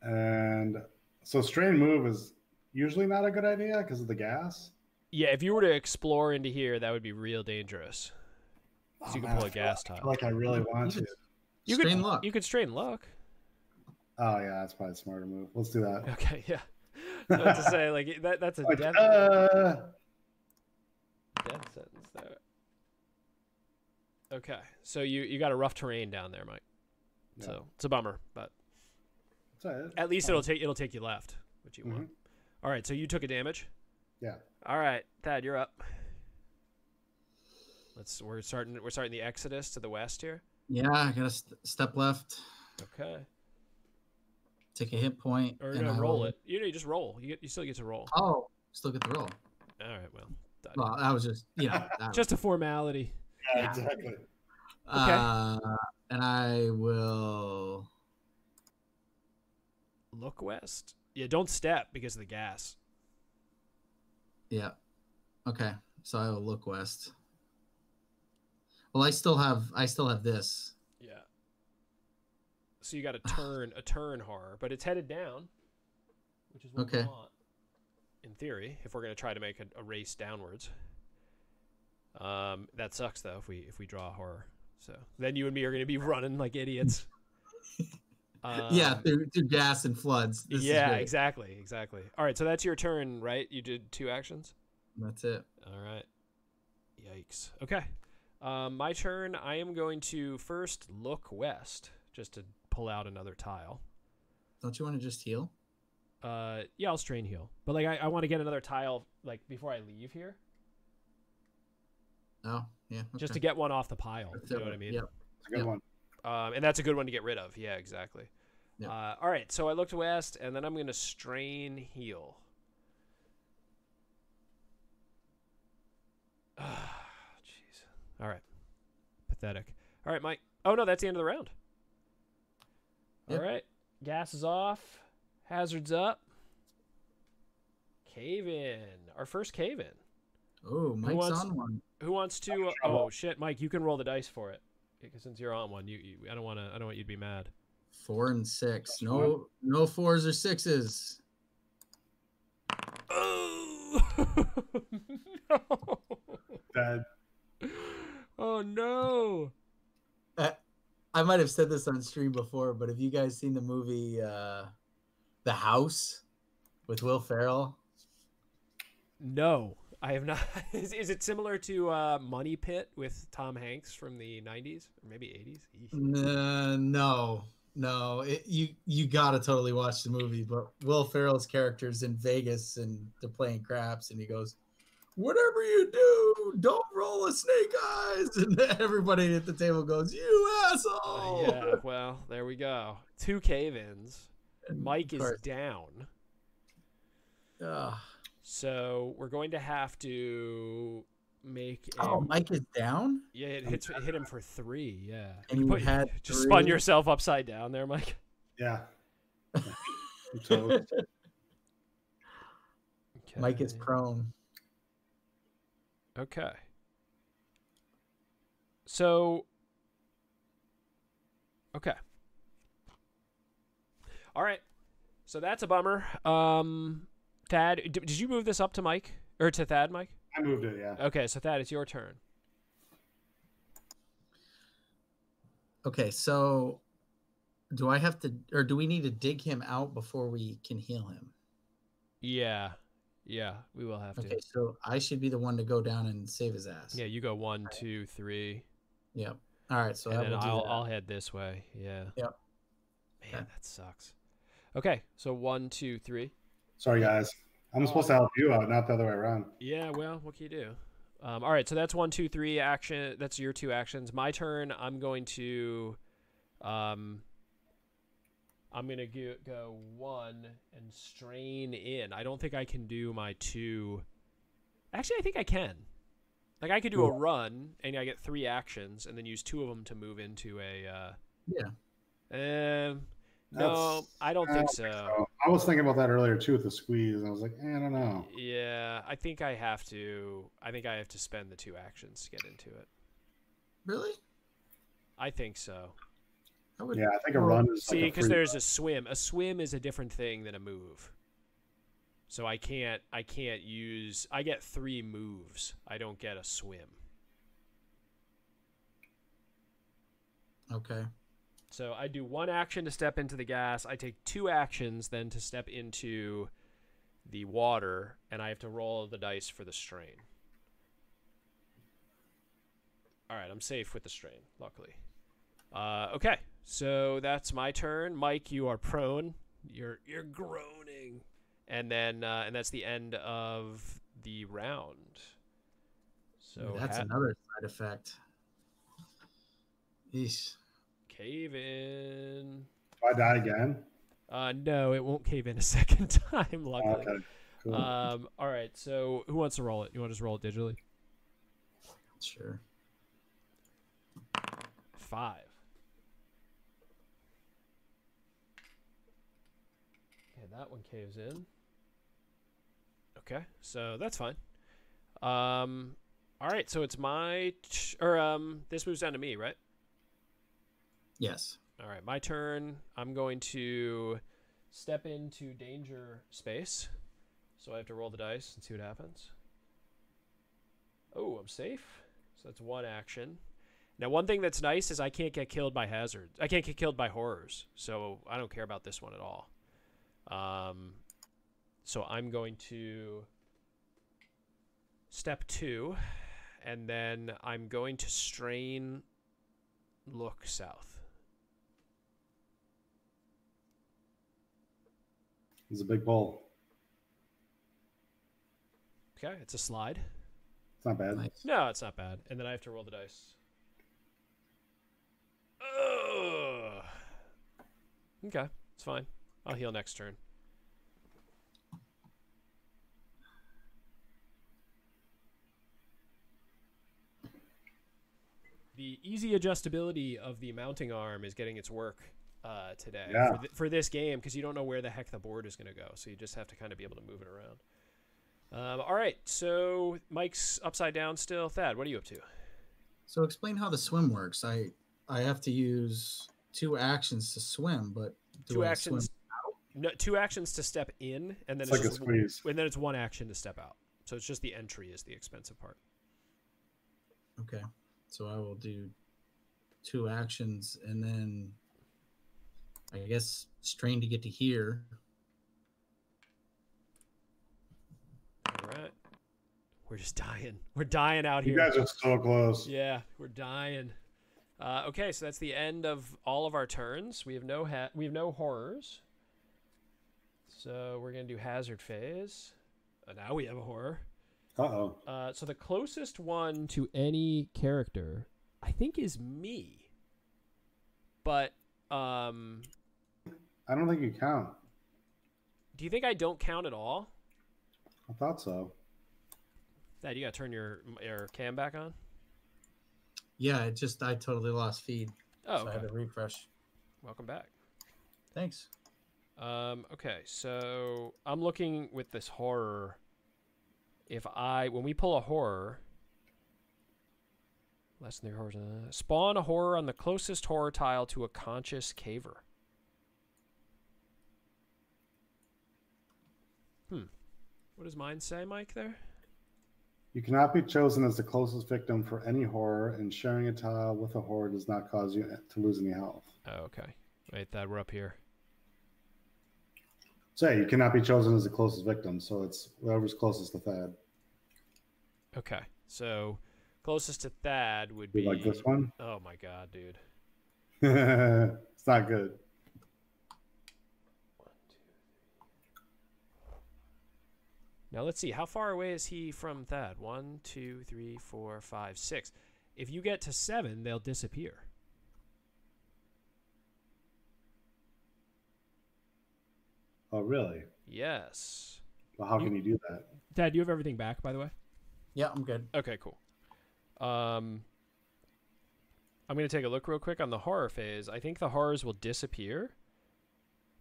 And so strain move is usually not a good idea because of the gas. Yeah, if you were to explore into here, that would be real dangerous. Because you can pull a gas tile. I feel like I really want to. You Strain could luck. You could strain luck. Oh, yeah, that's probably a smarter move. Let's do that. Okay, yeah. So to say, like, that's a Like, death sentence there. Okay, so you got a rough terrain down there, Mike. Yeah. So it's a bummer, but That's at least it'll take you left, which you want. All right, so you took a damage. Yeah. All right, Thad, you're up. We're starting the exodus to the west here. Yeah, I got to step left. Okay. Take a hit point. Or and no, I roll will... it. You just roll. You still get to roll. Oh, still get the roll. All right, well. Well, that was just, just a formality. Yeah, exactly. Okay. And I will look west. Yeah, don't step because of the gas. Yeah. Okay. So I will look west. Well, I still have this. Yeah. So you got a turn horror, but it's headed down, which is what we want. In theory, if we're going to try to make a race downwards. That sucks though if we draw a horror. So then you and me are going to be running like idiots. Yeah, through gas and floods. This is great. exactly. All right, so that's your turn, right? You did 2 actions? That's it. All right. Yikes. Okay. My turn. I am going to first look west just to pull out another tile. Don't you want to just heal? Yeah, I'll strain heal. But like I want to get another tile like before I leave here. Oh, yeah. Okay. Just to get one off the pile. You know what I mean? Yep. It's a good one. And that's a good one to get rid of. Yeah, exactly. Yep. All right, so I looked west, and then I'm going to strain heal. Jeez. All right. Pathetic. All right, Mike. Oh, no, that's the end of the round. Yep. All right. Gas is off. Hazards up. Cave in. Our first cave in. Oh, Mike's on one. Who wants to? Oh shit, Mike, you can roll the dice for it. Because since you're on one, I don't want you to be mad. 4 and 6. No 4s or 6s. Oh no! Dead. Oh no! I might have said this on stream before, but have you guys seen the movie The House with Will Ferrell? No, I have not. Is it similar to Money Pit with Tom Hanks from the 90s or maybe 80s? No. You gotta totally watch the movie. But Will Ferrell's character's in Vegas and they're playing craps, and he goes, "Whatever you do, don't roll a snake eyes." And everybody at the table goes, "You asshole!" Yeah, well, there we go. 2 cave-ins. Mike is down. So we're going to have to make. Mike is down. Yeah, it hit him for 3. Yeah, And you had just 3? spun yourself upside down there, Mike. Yeah. So, Mike is prone. Okay. So. Okay. All right. So that's a bummer. Thad, did you move this up to Mike or to Thad, Mike? I moved it, yeah. Okay, so Thad, it's your turn. Okay, so do I have to, or do we need to dig him out before we can heal him? Yeah, we will have to. Okay, so I should be the one to go down and save his ass. Yeah, you go 1, 2, 3. Yep. All right, so and then will I'll head this way. Yeah. Yep. Man, that sucks. Okay, so 1, 2, 3. Sorry, guys. I'm supposed to help you out, not the other way around. Yeah, well, what can you do? All right, so that's 1, 2, 3 action. That's your 2 actions. My turn. I'm going to, go 1 and strain in. I don't think I can do my 2. Actually, I think I can. Like I could do a run, and I get 3 actions, and then use 2 of them to move into a. No, I don't think so. I was thinking about that earlier too with the squeeze, and I was like, I don't know. Yeah, I think I have to. I think I have to spend the 2 actions to get into it. Really? I think so. Yeah, I think a run is. See, because there's a swim. A swim is a different thing than a move. So I can't use. I get 3 moves. I don't get a swim. Okay. So I do 1 action to step into the gas. I take 2 actions then to step into the water, and I have to roll the dice for the strain. All right, I'm safe with the strain, luckily. Okay, so that's my turn. Mike, you are prone. You're groaning, and then and that's the end of the round. So that's another side effect. Yeesh. Cave in. Do I die again? No, it won't cave in a second time, luckily. Okay, cool. All right, so who wants to roll it? You want to just roll it digitally? Sure. 5. Okay, that one caves in. Okay, so that's fine. All right, so it's my this moves down to me, right? Yes. All right, my turn. I'm going to step into danger space. So I have to roll the dice and see what happens. Oh, I'm safe. So that's 1 action. Now, one thing that's nice is I can't get killed by hazards. I can't get killed by horrors, so I don't care about this one at all. So I'm going to step 2, and then I'm going to strain look south. It's a big bowl. Okay, it's a slide. It's not bad. Nice. No, it's not bad. And then I have to roll the dice. Ugh. Okay, it's fine. I'll heal next turn. The easy adjustability of the mounting arm is getting its work today Yeah. for this game, because you don't know where the heck the board is going to go, so you just have to kind of be able to move it around. All right, so Mike's upside down still. Thad, what are you up to? So explain how the swim works. I have to use 2 actions to swim, but do Two I actions. swim? No, 2 actions to step in, and then It's like a just squeeze. and then it's 1 action to step out. So it's just the entry is the expensive part. Okay, so I will do 2 actions, and then I guess strain to get to here. All right, we're just dying. We're dying out You here. guys are so close. Yeah, we're dying. Okay, so that's the end of all of our turns. We have no horrors. So we're gonna do hazard phase. Now we have a horror. Uh-oh. So the closest one to any character, I think, is me. But I don't think you count. do you think I don't count at all? I thought so. Dad, you gotta turn your cam back on. Yeah, I totally lost feed. Oh, So I had okay. to refresh. Welcome back. Thanks. Okay, so I'm looking with this horror. When we pull a horror, less than 3 horrors, spawn a horror on the closest horror tile to a conscious caver. What does mine say, Mike, there? You cannot be chosen as the closest victim for any horror, and sharing a tile with a horror does not cause you to lose any health. Oh, okay. Wait, Thad, we're up here. Say, you cannot be chosen as the closest victim, so it's whoever's closest to Thad. Okay, so closest to Thad would be... You like this one? Oh my god, dude. It's not good. 1, 2, 3. Now let's see. How far away is he from Thad? 1, 2, 3, 4, 5, 6. If you get to 7, they'll disappear. Oh, really? Yes. Well, how can you do that? Thad, do you have everything back, by the way? Yeah, I'm good. Okay, cool. I'm going to take a look real quick on the horror phase. I think the horrors will disappear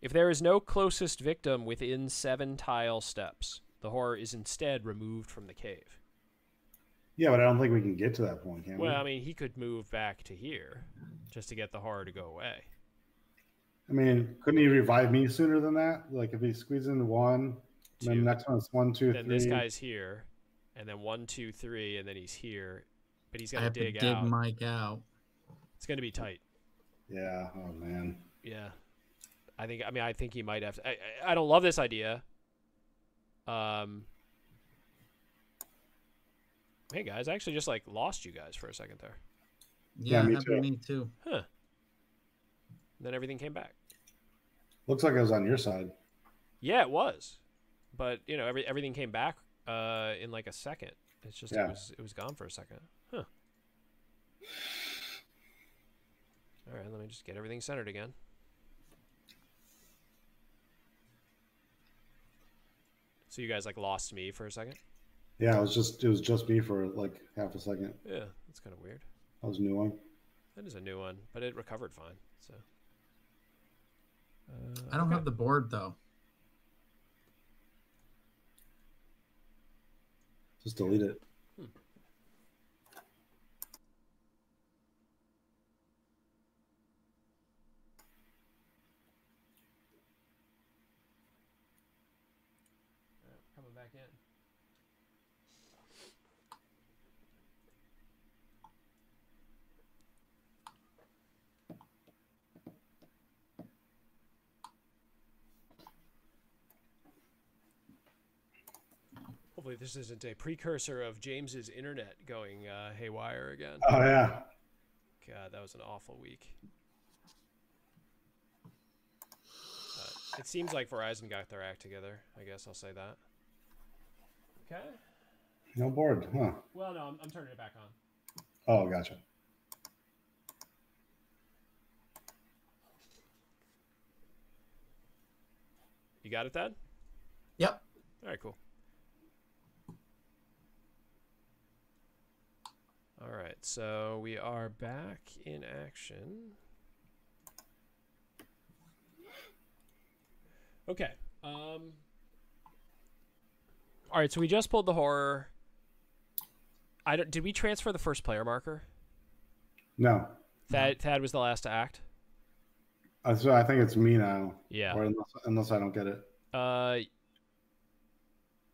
if there is no closest victim within 7 tile steps. The horror is instead removed from the cave. Yeah, but I don't think we can get to that point, can we? Well, I mean, he could move back to here just to get the horror to go away. I mean, couldn't he revive me sooner than that? Like if he squeezes into 1, then 2. the next one is 1, 2, 3. Then this guy's here, and then 1, 2, 3, and then he's here. But he's got I to have to dig dig out. Mike out. It's going to be tight. Yeah. Oh man. Yeah. I think he might have to. I don't love this idea. Hey guys, I actually just lost you guys for a second there. Yeah, me happened to too. me too. Huh. Then everything came back. Looks like it was on your side. Yeah, it was. But, everything came back in like a second. It's just Yeah. it was gone for a second. Huh. All right, let me just get everything centered again. So you guys lost me for a second? Yeah, it was just me for like half a second. Yeah, that's kind of weird. That was a new one. That is a new one, but it recovered fine. So I don't have the board though. Just delete it. coming back in. hopefully this isn't a precursor of James's internet going haywire again. Oh yeah. God, that was an awful week. It seems like Verizon got their act together. I guess I'll say that. Okay. No board, huh? Well, no, I'm turning it back on. Oh, gotcha. You got it, Thad? Yep. All right, cool. All right, so we are back in action. Okay. All right, so we just pulled the horror. Did we transfer the first player marker? No. Thad was the last to act. So I think it's me now. Yeah. Or unless I don't get it. I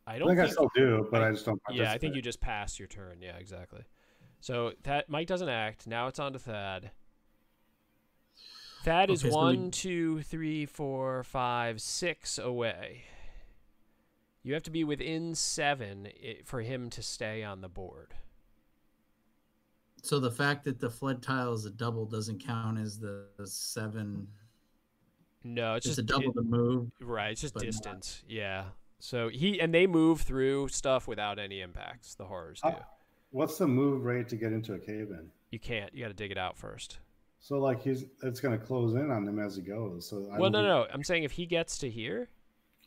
I don't think I think still do, but I just don't participate. Yeah, I think you just passed your turn. Yeah, exactly. So Mike doesn't act. Now it's on to Thad. Thad is Okay, so 1, 2, 3, 4, 5, 6 away. You have to be within 7 for him to stay on the board. So the fact that the flood tile is a double doesn't count as the 7. No, it's just a double to move. Right, it's just but distance. Yeah. So they move through stuff without any impacts. The horrors do. What's the move rate to get into a cave in? You can't. You got to dig it out first. So like it's gonna close in on him as he goes. So No. I'm saying if he gets to here,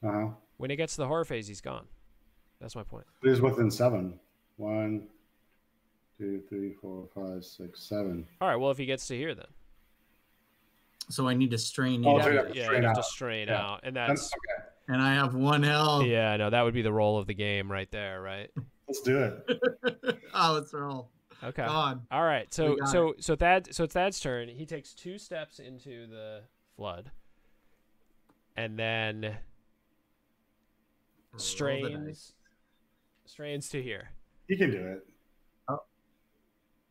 Uh-huh. when it gets to the horror phase, he's gone. That's my point. He's within 7. 1, 2, 3, 4, 5, 6, 7. All right. Well, if he gets to here, then. So I need to strain Oh, you. so you Yeah, have to you strain have to out. strain Yeah. out, and that's Okay. And I have 1 health. yeah. No, that would be the role of the game right there, right? Let's do it. Oh, it's roll. Okay. God. All right. So We got it's Thad's turn. He takes 2 steps into the flood, and then strains to here. You can do it.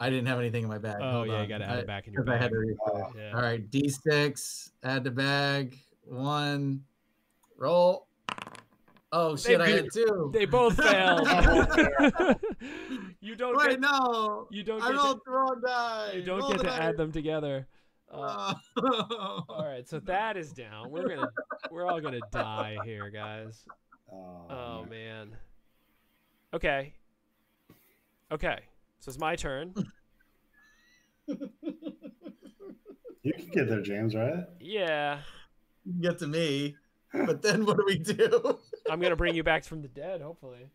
I didn't have anything in my bag. Oh Hold yeah, on. you got to add it back in your 'Cause I bag. had to refresh. Yeah. All right, D6, add to bag, 1, roll. Oh shit, I had 2. They both failed. You don't Wait, get. No. You don't I get. rolled the wrong die. You don't Roll get the to die. add them together. Oh. All right, so that is down. We're all gonna die here, guys. Oh man. Okay. So it's my turn. You can get there, James, right? Yeah. You can get to me, but then what do we do? I'm gonna bring you back from the dead, hopefully.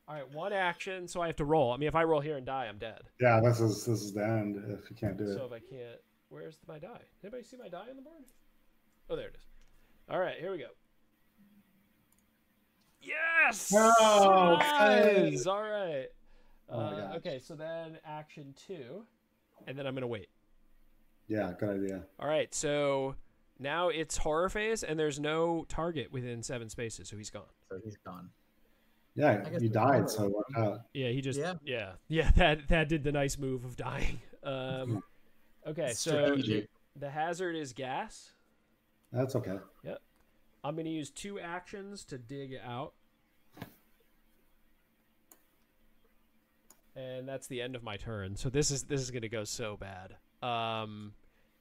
All right, 1 action, so I have to roll. I mean, if I roll here and die, I'm dead. Yeah, this is the end if you can't do it. So if I can't, where's my die? Anybody see my die on the board? Oh, there it is. All right, here we go. Yes! Oh, Nice! All right. Oh my gosh. Okay, so then action 2, and then I'm gonna wait. Yeah, good idea. All right, so now it's horror phase, and there's no target within 7 spaces, so he's gone. So he's gone. Yeah, I guess you we died, can. so it worked out. Yeah, he just Yeah. yeah. That did the nice move of dying. Okay, so Strategic. the hazard is gas. That's okay. Yep. I'm gonna use 2 actions to dig out, and that's the end of my turn. So this is gonna go so bad.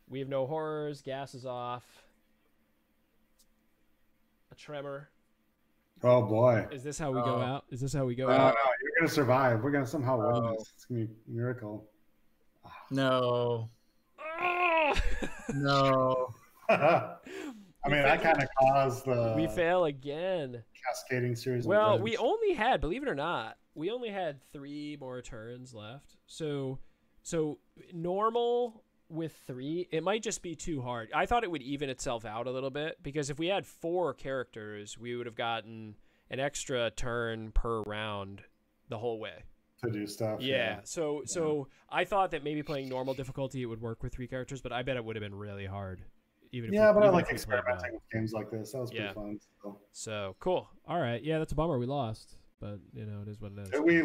We have no horrors. Gas is off. A tremor. Oh boy. Is this how we go Oh. out? Is this how we go No, out? you're gonna survive. We're gonna somehow win Oh. this. It's gonna be a miracle. No. Oh! No. I mean, that kind of caused the We fail again. cascading series. Well, of we events. only had, believe it or not, we only had 3 more turns left. So normal with 3, it might just be too hard. I thought it would even itself out a little bit, because if we had 4 characters, we would have gotten an extra turn per round the whole way. to do stuff. Yeah. So I thought that maybe playing normal difficulty it would work with 3 characters, but I bet it would have been really hard. Even Yeah, if but I even like if we played well. experimenting with games like this. That was pretty Yeah. fun. So. So cool. All right. Yeah, that's a bummer. We lost, but it is what it is. We